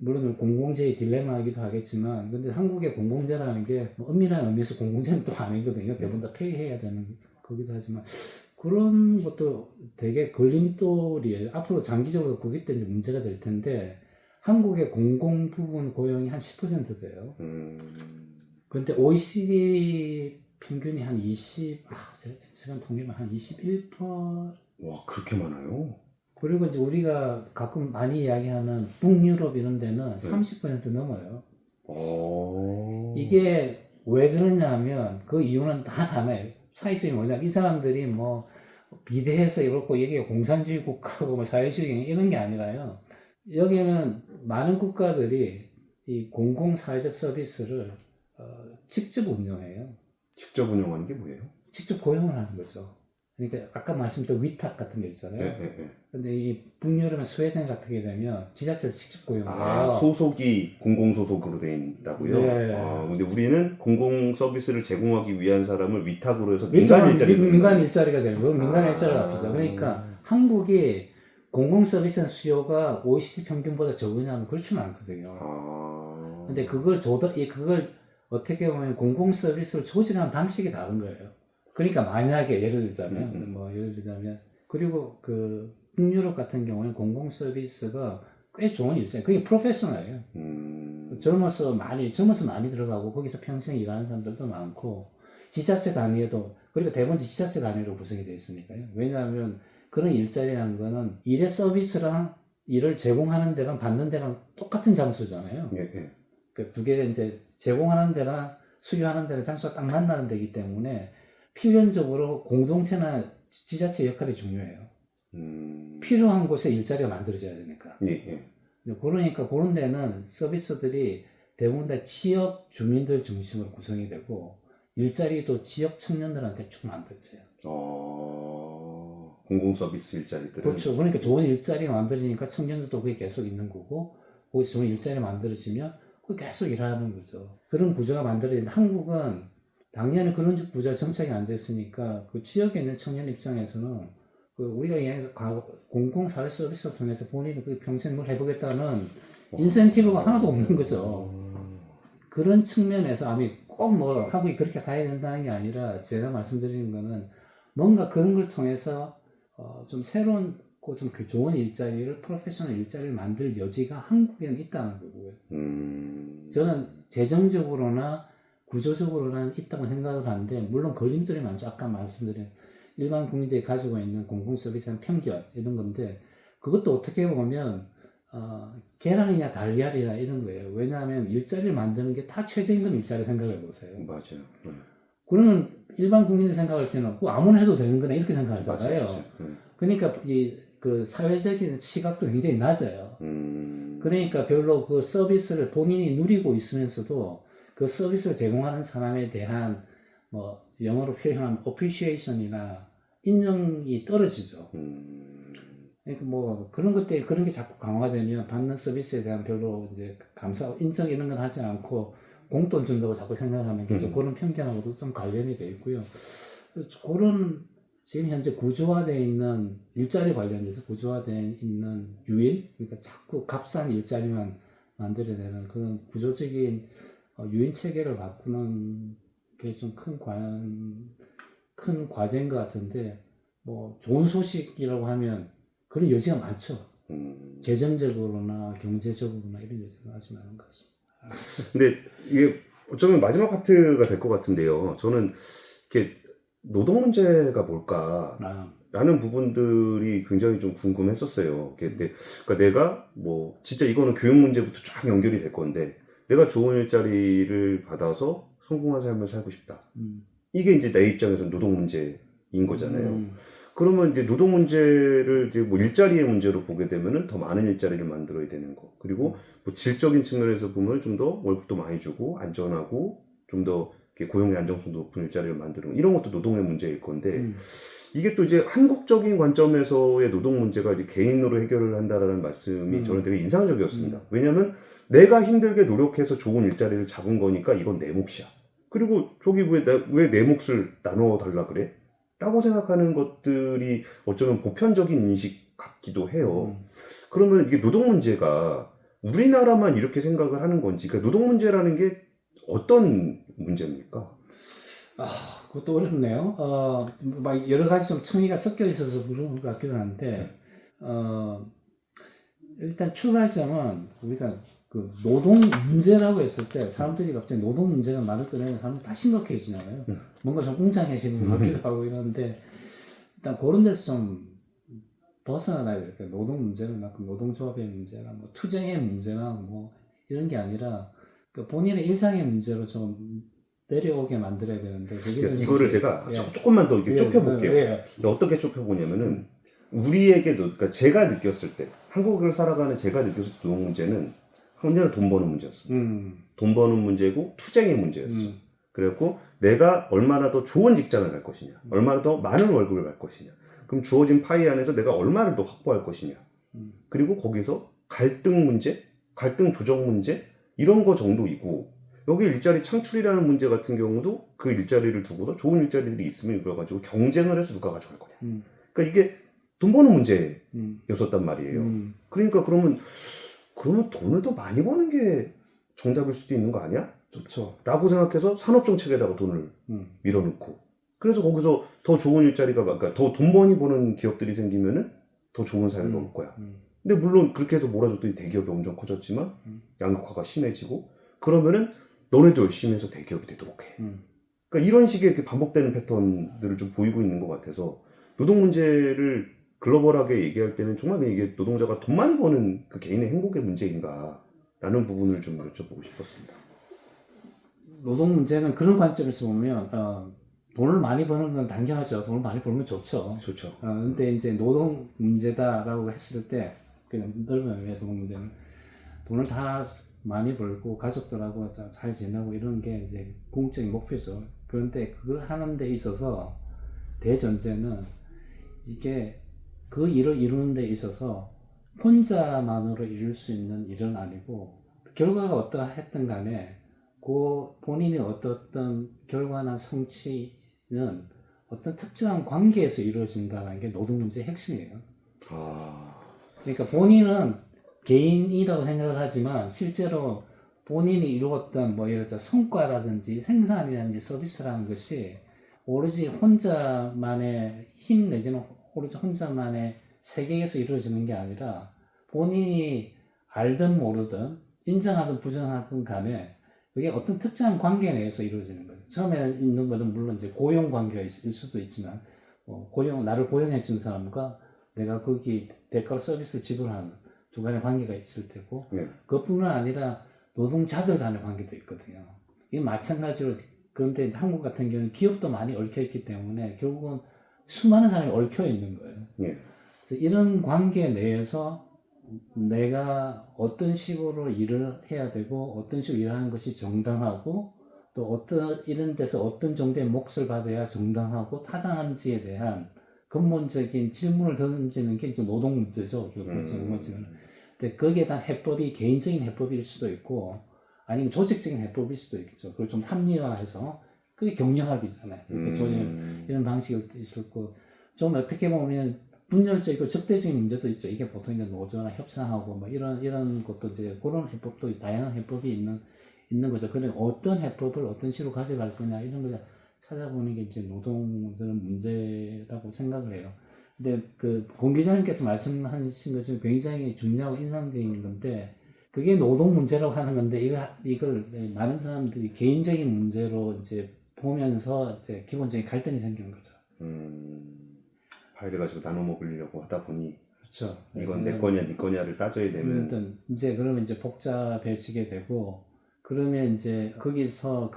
물론 공공재의 딜레마이기도 하겠지만 근데 한국의 공공재라는 게 엄밀한 의미에서 공공재는 또 아니거든요. 대부분 다 폐기해야 되는 거기도 하지만 그런 것도 되게 걸림돌이에요. 앞으로 장기적으로 그게 또 이제 문제가 될 텐데 한국의 공공 부분 고용이 한 10% 돼요. 근데 OECD 평균이 한 20, 제가 통계만 한 21%. 와, 그렇게 많아요? 그리고 이제 우리가 가끔 많이 이야기하는 북유럽 이런 데는 30% 넘어요. 이게 왜 그러냐면 그 이유는 단 하나예요. 차이점이 뭐냐면 이 사람들이 뭐 비대해서 이렇고 이게 공산주의 국가고 뭐 사회주의 이런 게 아니라요. 여기는 많은 국가들이 이 공공사회적 서비스를 직접 운영해요. 직접 운영하는 게 뭐예요? 직접 고용을 하는 거죠. 그러니까 아까 말씀드린 위탁 같은 게 있잖아요. 근데 이 북유럽이나 스웨덴 같은 게 되면 지자체에서 직접 고용을 해요. 소속이 공공소속으로 되어 있다고요? 네. 근데 우리는 공공 서비스를 제공하기 위한 사람을 위탁으로 해서 민간 일자리가 되고 민간 일자리가 앞이죠. 그러니까 한국이 공공 서비스 수요가 OECD 평균보다 적으냐면 그렇지는 않거든요. 근데 그걸 어떻게 보면 공공 서비스를 조직하는 방식이 다른 거예요. 그러니까 만약에 예를 들자면 그리고 그 북유럽 같은 경우는 공공 서비스가 꽤 좋은 일자리, 그게 프로페셔널이에요. 젊어서 많이 들어가고 거기서 평생 일하는 사람들도 많고 지자체 단위에도 그리고 대부분 지자체 단위로 구성이 되어 있으니까요. 왜냐하면 그런 일자리라는 거는 일의 서비스랑 일을 제공하는 데랑 받는 데랑 똑같은 장소잖아요. 예, 예. 그 두 개를 이제 제공하는 데랑 수요하는 데랑 장소가 딱 만나는 데이기 때문에 필연적으로 공동체나 지자체 역할이 중요해요. 필요한 곳에 일자리가 만들어져야 되니까. 예, 예. 그러니까 그런 데는 서비스들이 대부분 다 지역 주민들 중심으로 구성이 되고 일자리도 지역 청년들한테 쭉 만들어져요. 공공 서비스 일자리들은 그렇죠. 그러니까 좋은 일자리가 만들어지니까 청년들도 그게 계속 있는 거고 거기서 좋은 일자리 만들어지면 그게 계속 일하는 거죠. 그런 구조가 만들어지는데 한국은 당연히 그런 구조가 정착이 안 됐으니까 그 지역에 있는 청년 입장에서는 그 우리가 얘기해서 공공사회 서비스를 통해서 본인이 그 평생 뭘 해보겠다는 인센티브가 하나도 없는 거죠. 그런 측면에서 아니 꼭 뭐 한국이 그렇게 가야 된다는 게 아니라 제가 말씀드리는 거는 뭔가 그런 걸 통해서 좀 새로운 좀 좋은 일자리를 프로페셔널 일자리를 만들 여지가 한국에는 있다는 거고요. 저는 재정적으로나 구조적으로는 있다고 생각을 하는데 물론 걸림돌이 많죠. 아까 말씀드린 일반 국민들이 가지고 있는 공공 서비스는 편견 이런 건데 그것도 어떻게 보면 계란이냐 달걀이냐 이런 거예요. 왜냐하면 일자리를 만드는 게 다 최저임금 일자리 생각해 보세요. 맞아요. 그러면 일반 국민이 생각할 때는 아무나 해도 되는 거네 이렇게 생각하잖아요. 맞아요. 그러니까 그 사회적인 시각도 굉장히 낮아요. 그러니까 별로 그 서비스를 본인이 누리고 있으면서도 그 서비스를 제공하는 사람에 대한 뭐 영어로 표현하면 appreciation이나 인정이 떨어지죠. 그러니까 뭐 그런 것들 그런 게 자꾸 강화되면 받는 서비스에 대한 별로 이제 감사, 인정 이런 건 하지 않고 공돈 준다고 자꾸 생각하면 그런 편견하고도 좀 관련이 돼 있고요. 그런 지금 현재 구조화되어 있는 일자리 관련해서 구조화되어 있는 유인, 그러니까 자꾸 값싼 일자리만 만들어내는 그런 구조적인 유인 체계를 바꾸는 게 좀 큰 과제인 것 같은데 뭐 좋은 소식이라고 하면 그런 여지가 많죠. 재정적으로나 경제적으로나 이런 여지가 아주 많은 것 같습니다. 근데 이게 어쩌면 마지막 파트가 될 것 같은데요. 저는 이렇게 노동 문제가 뭘까라는 부분들이 굉장히 좀 궁금했었어요. 그러니까 내가 뭐 진짜 이거는 교육 문제부터 쫙 연결이 될 건데 내가 좋은 일자리를 받아서 성공한 삶을 살고 싶다. 이게 이제 내 입장에서 노동 문제인 거잖아요. 그러면 이제 노동 문제를 이제 뭐 일자리의 문제로 보게 되면은 더 많은 일자리를 만들어야 되는 거. 그리고 뭐 질적인 측면에서 보면 좀 더 월급도 많이 주고 안전하고 좀 더 고용의 안정성도 높은 일자리를 만드는 이런 것도 노동의 문제일 건데 이게 또 이제 한국적인 관점에서의 노동 문제가 이제 개인으로 해결을 한다라는 말씀이 저는 되게 인상적이었습니다. 왜냐하면 내가 힘들게 노력해서 좋은 일자리를 잡은 거니까 이건 내 몫이야. 그리고 저기 왜 내 몫을 나눠 달라 그래? 라고 생각하는 것들이 어쩌면 보편적인 인식 같기도 해요. 그러면 이게 노동 문제가 우리나라만 이렇게 생각을 하는 건지, 그러니까 노동 문제라는 게 어떤 문제입니까? 그것도 어렵네요. 막 여러 가지 좀 층위가 섞여 있어서 물어본 것 같기도 한데, 일단 출발점은 우리가 그 노동 문제라고 했을 때 사람들이 갑자기 노동 문제가 말을 꺼내면 사람들이 다 심각해지잖아요. 뭔가 좀 웅장해지는 것 같기도 하고 이러는데 일단 그런 데서 좀 벗어나야 될까요? 노동 문제는 막 노동조합의 문제나 뭐 투쟁의 문제나 뭐 이런 게 아니라 그 본인의 일상의 문제로 좀 내려오게 만들어야 되는데 그게 좀 이거를 제가 조금만 더 이렇게 좁혀볼게요. 어떻게 좁혀보냐면은 우리에게도 그러니까 제가 느꼈을 때 한국을 살아가는 제가 느꼈을 때 노동 문제는 언제나 돈 버는 문제였습니다. 돈 버는 문제고 투쟁의 문제였어. 그래갖고 내가 얼마나 더 좋은 직장을 갈 것이냐, 얼마나 더 많은 월급을 받을 것이냐. 그럼 주어진 파이 안에서 내가 얼마를 더 확보할 것이냐. 그리고 거기서 갈등 문제, 갈등 조정 문제 이런 거 정도이고 여기 일자리 창출이라는 문제 같은 경우도 그 일자리를 두고서 좋은 일자리들이 있으면 이걸 가지고 경쟁을 해서 누가 가져갈 거냐. 그러니까 이게 돈 버는 문제였었단 말이에요. 그러니까 그러면 돈을 더 많이 버는 게 정답일 수도 있는 거 아니야? 좋죠. 라고 생각해서 산업정책에다가 돈을 밀어넣고 그래서 거기서 더 좋은 일자리가 그러니까 더 돈 많이 버는 기업들이 생기면은 더 좋은 사회가 올 거야. 근데 물론 그렇게 해서 몰아줬더니 대기업이 엄청 커졌지만 양극화가 심해지고 그러면은 너네도 열심히 해서 대기업이 되도록 해. 그러니까 이런 식의 이렇게 반복되는 패턴들을 좀 보이고 있는 것 같아서 노동 문제를 글로벌하게 얘기할 때는 정말 이게 노동자가 돈 많이 버는 그 개인의 행복의 문제인가라는 부분을 좀 여쭤보고 싶었습니다. 노동 문제는 그런 관점에서 보면 돈을 많이 버는 건 당연하죠. 돈을 많이 벌면 좋죠. 좋죠. 근데 이제 노동 문제다라고 했을 때 그냥 넓은 의미에서 노동 문제는 돈을 다 많이 벌고 가족들하고 잘 지내고 이런 게 이제 궁극적인 목표죠. 그런데 그걸 하는 데 있어서 대전제는 이게 그 일을 이루는 데 있어서 혼자만으로 이룰 수 있는 일은 아니고 결과가 어떠했든 간에 그 본인이 어떤 결과나 성취는 어떤 특정한 관계에서 이루어진다는 게 노동 문제의 핵심이에요. 그러니까 본인은 개인이라고 생각을 하지만 실제로 본인이 이루었던 뭐 예를 들어 성과라든지 생산이라든지 서비스라는 것이 오로지 혼자만의 힘 내지는 오로지 혼자만의 세계에서 이루어지는 게 아니라 본인이 알든 모르든 인정하든 부정하든 간에 그게 어떤 특정한 관계 내에서 이루어지는 거죠. 처음에 있는 거는 물론 이제 고용 관계가 있을 수도 있지만 나를 고용해 준 사람과 내가 거기 대가로 서비스를 지불하는 두 간의 관계가 있을 테고 그것뿐만 아니라 노동자들 간의 관계도 있거든요. 이게 마찬가지로 그런데 한국 같은 경우는 기업도 많이 얽혀 있기 때문에 결국은 수많은 사람이 얽혀 있는 거예요. 그래서 이런 관계 내에서 내가 어떤 식으로 일을 해야 되고 어떤 식으로 일하는 것이 정당하고 또 어떤 이런 데서 어떤 정도의 몫을 받아야 정당하고 타당한지에 대한 근본적인 질문을 던지는 게 이제 노동 문제죠. 근데 거기에 대한 해법이 개인적인 해법일 수도 있고 아니면 조직적인 해법일 수도 있겠죠. 그걸 좀 합리화해서 그게 경영학이잖아요. 이런 방식이 있었고 좀 어떻게 보면 분열적이고 적대적인 문제도 있죠. 이게 보통 이제 노조나 협상하고 뭐 이런 것도 이제 그런 해법도 다양한 해법이 있는 거죠. 그래 어떤 해법을 어떤 식으로 가져갈 거냐 이런 걸 찾아보는 게 이제 노동의 문제라고 생각을 해요. 근데 그 공 기자님께서 말씀하신 것은 굉장히 중요하고 인상적인 건데 그게 노동 문제라고 하는 건데 이걸 많은 사람들이 개인적인 문제로 이제 보면서 이제 기본적인 갈등이 생기는 거죠. 파일을 가지고 나눠 먹으려고 하다 보니 그렇죠. 이건 내 거냐 네 거냐를 따져야 되는. 그러면 이제 복잡해지게 되고 그러면 이제 거기서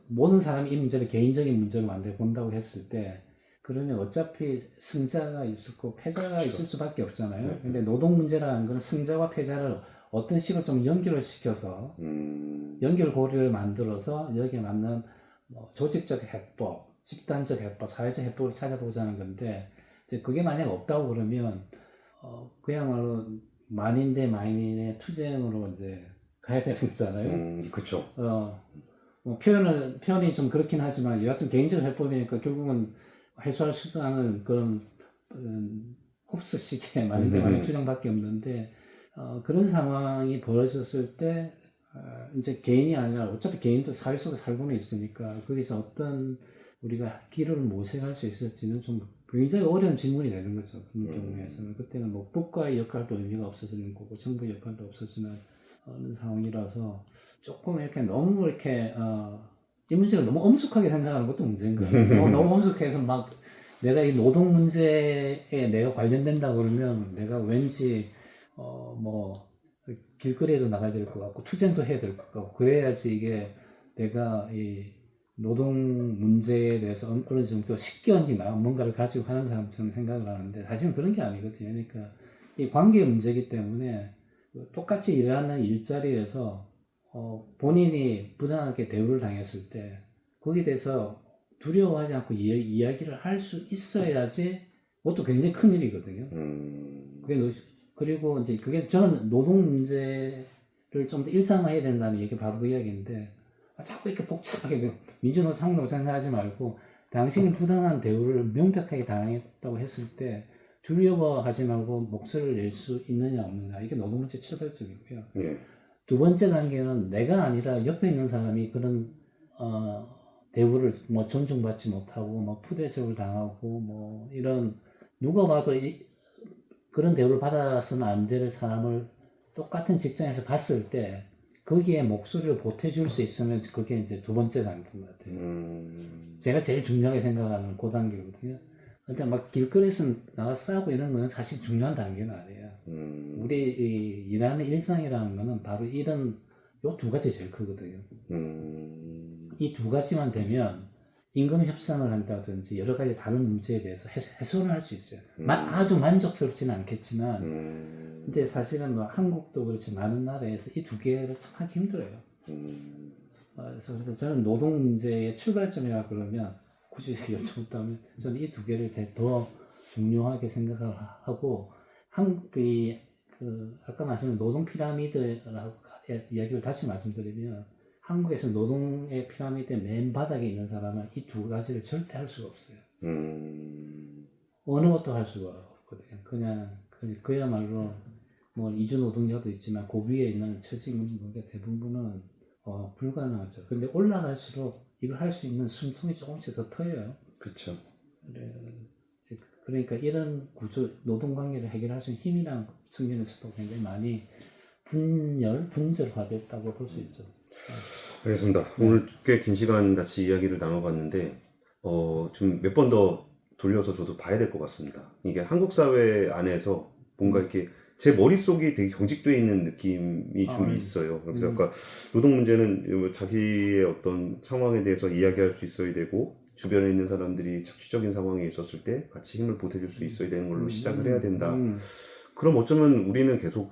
모든 사람이 이 문제를 개인적인 문제로 만들어 본다고 했을 때 그러면 어차피 승자가 있을 거고 패자가 있을 수밖에 없잖아요. 근데 노동 문제라는 건 승자와 패자를 어떤 식으로 좀 연결을 시켜서 연결고리를 만들어서 여기에 맞는 조직적 해법, 집단적 해법, 사회적 해법을 찾아보자는 건데 이제 그게 만약 없다고 그러면 그야말로 만인 대 만인의 투쟁으로 이제 가야 되는 거잖아요. 그렇죠. 뭐 표현이 좀 그렇긴 하지만 여하튼 개인적 해법이니까 결국은 해소할 수단은 그런 홉스식의 만인 대 만인 투쟁밖에 없는데 그런 상황이 벌어졌을 때 이제 개인이 아니라 어차피 개인도 사회 속에 살고는 있으니까 거기서 어떤 우리가 길을 모색할 수 있을지는 좀 굉장히 어려운 질문이 되는 거죠. 그런 경우에서는 그때는 뭐 국가의 역할도 의미가 없어지는 거고 정부의 역할도 없어지는 상황이라서 조금 이렇게 너무 이렇게 이 문제를 너무 엄숙하게 생각하는 것도 문제인 거예요. 너무 엄숙해서 막 내가 이 노동 문제에 내가 관련된다 그러면 내가 왠지 뭐 길거리에도 나가야 될 것 같고 투쟁도 해야 될 것 같고 그래야지 이게 내가 이 노동 문제에 대해서 어느 정도 식견이나 뭔가를 가지고 하는 사람처럼 생각을 하는데 사실은 그런 게 아니거든요. 그러니까 이 관계 문제이기 때문에 똑같이 일하는 일자리에서 본인이 부당하게 대우를 당했을 때 거기에 대해서 두려워하지 않고 이야기를 할 수 있어야지 그것도 굉장히 큰 일이거든요. 그리고 이제 그게 저는 노동 문제를 좀 더 일상화해야 된다는 얘기 바로 그 이야기인데 자꾸 이렇게 복잡하게 민주노 상노 생각하지 말고 당신이 부당한 대우를 명백하게 당했다고 했을 때 두려워하지 말고 목소리를 낼 수 있느냐 없느냐 이게 노동 문제 출발점이고요. 두 번째 단계는 내가 아니라 옆에 있는 사람이 그런 대우를 뭐 존중받지 못하고 뭐 푸대접을 당하고 뭐 이런 누가 봐도 그런 대우를 받아서는 안 될 사람을 똑같은 직장에서 봤을 때 거기에 목소리를 보태줄 수 있으면 그게 이제 두 번째 단계인 것 같아요. 제가 제일 중요하게 생각하는 그 단계거든요. 근데 막 길거리에서 나가서 싸우고 이런 거는 사실 중요한 단계는 아니에요. 우리 이 일하는 일상이라는 거는 바로 이런 요 두 가지 제일 크거든요. 이 두 가지만 되면 임금 협상을 한다든지 여러 가지 다른 문제에 대해서 해소를 할 수 있어요. 아주 만족스럽지는 않겠지만 근데 사실은 뭐 한국도 그렇지 많은 나라에서 이 두 개를 참 하기 힘들어요. 그래서 저는 노동 문제의 출발점이라 그러면 굳이 여쭤봤다면 저는 이 두 개를 제일 더 중요하게 생각하고 아까 말씀드린 노동 피라미드라고 이야기를 다시 말씀드리면 한국에서 노동의 피라미드의 맨 바닥에 있는 사람은 이 두 가지를 절대 할 수가 없어요. 어느 것도 할 수가 없거든요. 그야말로 뭐 이주 노동자도 있지만 그 위에 있는 최저임금의 대부분은 불가능하죠. 근데 올라갈수록 이걸 할 수 있는 숨통이 조금씩 더 트여요. 그렇죠. 그러니까 이런 구조, 노동관계를 해결할 수 있는 힘이라는 측면에서도 굉장히 많이 분절화됐다고 볼 수 있죠. 알겠습니다. 오늘 꽤 긴 시간 같이 이야기를 나눠봤는데 좀 몇 번 더 돌려서 저도 봐야 될 것 같습니다. 이게 한국 사회 안에서 뭔가 이렇게 제 머릿속이 되게 경직되어 있는 느낌이 좀 있어요. 그래서 아까 노동 문제는 자기의 어떤 상황에 대해서 이야기할 수 있어야 되고 주변에 있는 사람들이 착취적인 상황에 있었을 때 같이 힘을 보태줄 수 있어야 되는 걸로 시작을 해야 된다. 그럼 어쩌면 우리는 계속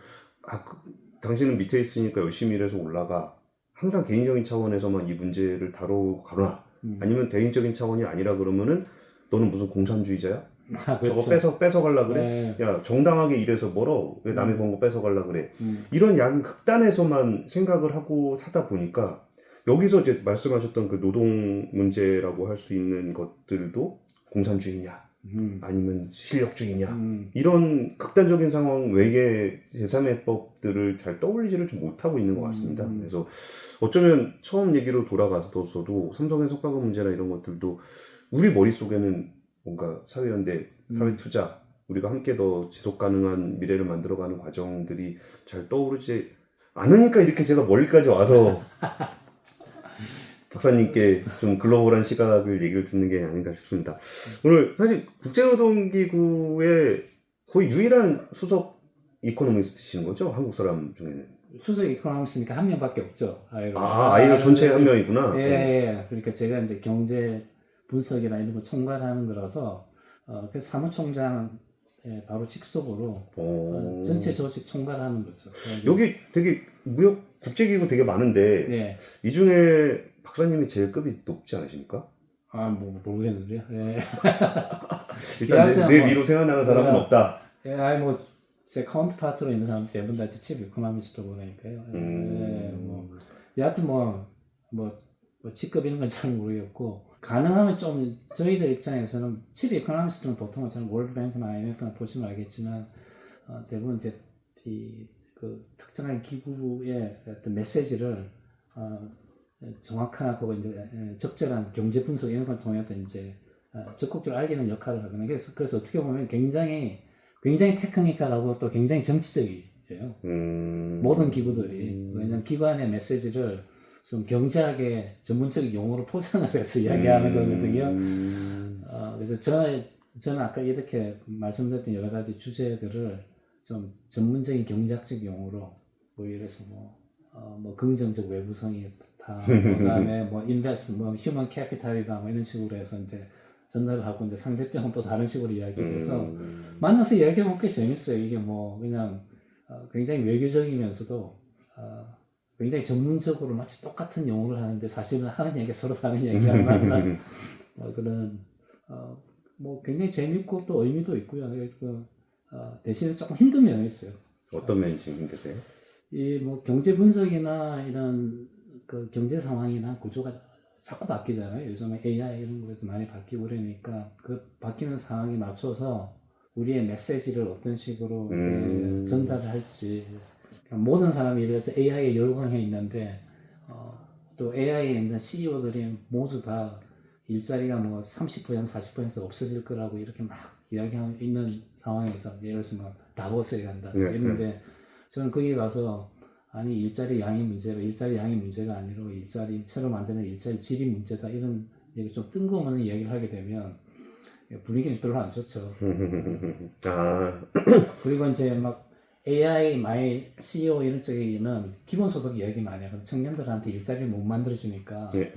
당신은 밑에 있으니까 열심히 일해서 올라가. 항상 개인적인 차원에서만 이 문제를 다루거나 아니면 대인적인 차원이 아니라 그러면은 너는 무슨 공산주의자야? 그렇죠. 저거 뺏어갈라 그래? 네. 야 정당하게 일해서 멀어 왜 남의 번 거 뺏어갈라 그래? 이런 극단에서만 생각을 하고 하다 보니까 여기서 이제 말씀하셨던 그 노동 문제라고 할 수 있는 것들도 공산주의냐 아니면 실력주의냐 이런 극단적인 상황 외에 제3해법들을 잘 떠올리지를 좀 못하고 있는 것 같습니다. 그래서 어쩌면 처음 얘기로 돌아가서도 삼성의 성과급 문제나 이런 것들도 우리 머릿속에는 뭔가 사회연대, 사회투자 우리가 함께 더 지속가능한 미래를 만들어가는 과정들이 잘 떠오르지 않으니까 이렇게 제가 멀리까지 와서 박사님께 좀 글로벌한 시각을 얘기를 듣는 게 아닌가 싶습니다. 오늘 사실 국제노동기구의 거의 유일한 수석 이코노미스트신 거죠? 한국 사람 중에는. 수석 이코노미스트니까 한 명밖에 없죠. 아이가 전체 한 명이구나. 예. 그러니까 제가 이제 경제 분석이나 이런 거 총괄하는 거라서 그래서 사무총장 바로 직속으로 전체 조직 총괄하는 거죠. 여기 되게 무역 국제기구 되게 많은데 네. 이 중에 박사님이 제일 급이 높지 않으십니까? 모르겠는데요. 예. 일단 내 위로 생각나는 사람은 없다. 예, 제 카운트파트로 있는 사람 대부분 다 칩 이코노미스트 보니까요. 여하튼 직급 이런 건 잘 모르겠고 가능하면 좀 저희들 입장에서는 칩 이코노미스트는 보통 저는 월드뱅크나 IMF나 보시면 알겠지만 대부분 이제 그 특정한 기구의 어떤 메시지를 정확하고 이제 적절한 경제 분석 이런 걸 통해서 이제 적극적으로 알리는 역할을 하거든요. 그래서 어떻게 보면 굉장히 테크니컬하고 또 굉장히 정치적이에요. 모든 기구들이 왜냐하면 기관의 메시지를 좀 경제학의 전문적인 용어로 포장을 해서 이야기하는 거거든요. 그래서 저는 아까 이렇게 말씀드렸던 여러 가지 주제들을 좀 전문적인 경제학적 용어로 예를 들어서 긍정적 외부성이 다 그다음에 인베스트 휴먼 캐피탈이다 이런 식으로 해서 이제 전달을 하고 이제 상대편은 또 다른 식으로 이야기를 해서 만나서 이야기해보면 꽤 재밌어요. 이게 그냥 굉장히 외교적이면서도 굉장히 전문적으로 마치 똑같은 용어를 하는데 사실은 하는 얘기가 서로 다른 얘기하는 그런 굉장히 재밌고 또 의미도 있고요. 대신에 조금 힘든 면이 있어요. 어떤 면이 지금 힘드세요? 경제 분석이나 이런 그 경제 상황이나 구조가 자꾸 바뀌잖아요. 요즘에 AI 이런 거에서 많이 바뀌고 그러니까 그 바뀌는 상황에 맞춰서 우리의 메시지를 어떤 식으로 이제 전달을 할지 모든 사람이 이래서 AI에 열광해 있는데 또 AI에 있는 CEO들이 모두 다 일자리가 뭐 30% 40% 없어질 거라고 이렇게 막 이야기하고 있는 상황에서 예를 들어서 뭐 다보스에 간다 네, 이런데 저는 거기 가서 아니 일자리 양이 문제가 아니라 일자리 새로 만드는 일자리 질이 문제다 이런 얘기 좀 뜬금없는 이야기를 하게 되면 분위기는 별로 안 좋죠. 아, 그리고 이제 막 AI, CEO 이런 쪽에는 기본소득 이야기 많이 하거든요. 청년들한테 일자리를 못 만들어주니까 네,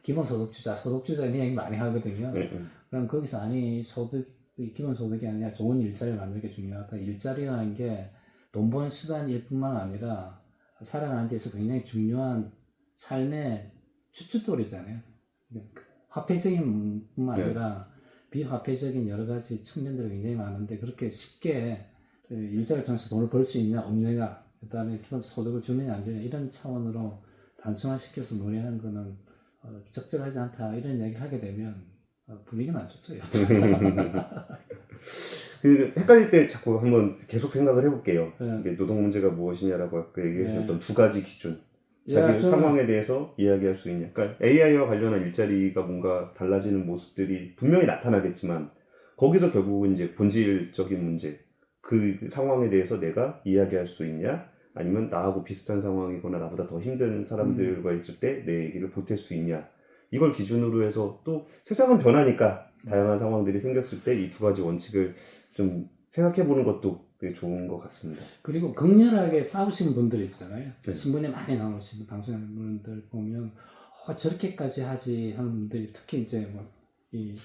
기본소득주자 이런 얘기 많이 하거든요. 네, 그럼 거기서 아니 기본소득이 아니라 좋은 일자리를 만드는 게 중요하다. 일자리라는 게 돈 버는 수단일 뿐만 아니라 살아가는 데서 굉장히 중요한 삶의 주춧돌이잖아요. 화폐적인 뿐만 네. 아니라 비화폐적인 여러 가지 측면들이 굉장히 많은데 그렇게 쉽게 일자리를 통해서 돈을 벌 수 있냐 없느냐 그다음에 기본 소득을 주느냐 안 주느냐 이런 차원으로 단순화시켜서 논의하는 거는 적절하지 않다 이런 이야기를 하게 되면 분위기는 안 좋죠. 그 헷갈릴 때 자꾸 한번 계속 생각을 해볼게요. 네. 이게 노동 문제가 무엇이냐라고 아까 얘기해 주셨던 네. 두 가지 기준. 자기 상황에 대해서 이야기할 수 있냐. 그러니까 AI와 관련한 일자리가 뭔가 달라지는 모습들이 분명히 나타나겠지만 거기서 결국은 이제 본질적인 문제, 그 상황에 대해서 내가 이야기할 수 있냐, 아니면 나하고 비슷한 상황이거나 나보다 더 힘든 사람들과 있을 때 내 얘기를 보탤 수 있냐. 이걸 기준으로 해서 또 세상은 변하니까 다양한 상황들이 생겼을 때 이 두 가지 원칙을 좀 생각해 보는 것도 되게 좋은 것 같습니다. 그리고 극렬하게 싸우시는 분들 있잖아요. 네. 신문에 많이 나오시는 방송하는 분들 보면 저렇게까지 하지 하는 분들이 특히 이제 뭐이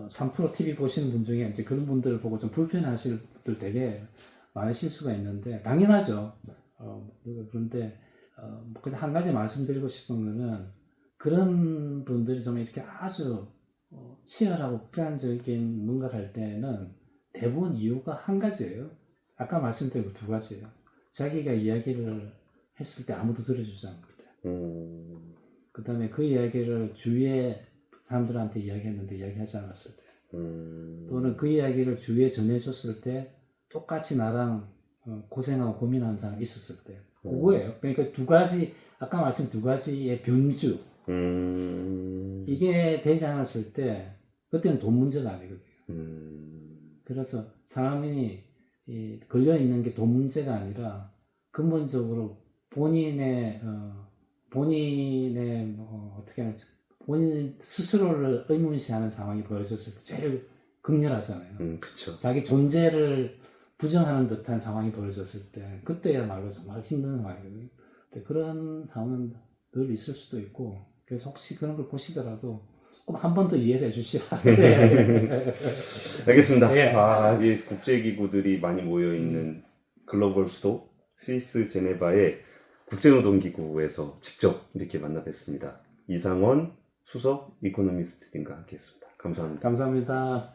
3프로 TV 보시는 분 중에 이제 그런 분들을 보고 좀 불편하실 분들 되게 많으실 수가 있는데 당연하죠. 그런데 그냥 한 가지 말씀드리고 싶은 거는 그런 분들이 좀 이렇게 아주 치열하고 극단적인 뭔가를 할 때는 대부분 이유가 한 가지예요. 아까 말씀드린 두 가지예요. 자기가 이야기를 했을 때 아무도 들어주지 않을 때. 그 다음에 그 이야기를 주위에 사람들한테 이야기했는데 이야기하지 않았을 때. 또는 그 이야기를 주위에 전해줬을 때 똑같이 나랑 고생하고 고민하는 사람이 있었을 때. 그거예요. 그러니까 두 가지, 아까 말씀 두 가지의 변주. 이게 되지 않았을 때 그때는 돈 문제가 아니거든요. 그래서 사람이 걸려있는 게 돈 문제가 아니라 근본적으로 본인의 어떻게 하는지 본인 스스로를 의문시하는 상황이 벌어졌을 때 제일 극렬하잖아요. 그쵸. 자기 존재를 부정하는 듯한 상황이 벌어졌을 때 그때야말로 정말 힘든 상황이거든요. 근데 그런 상황은 늘 있을 수도 있고 그래서 혹시 그런 걸 보시더라도 조금 한 번 더 이해를 해주시라. 알겠습니다. 예. 이 국제기구들이 많이 모여있는 글로벌 수도 스위스 제네바의 국제노동기구에서 직접 이렇게 만나 뵀습니다. 이상원 수석 이코노미스트 님과 함께 했습니다. 감사합니다. 감사합니다.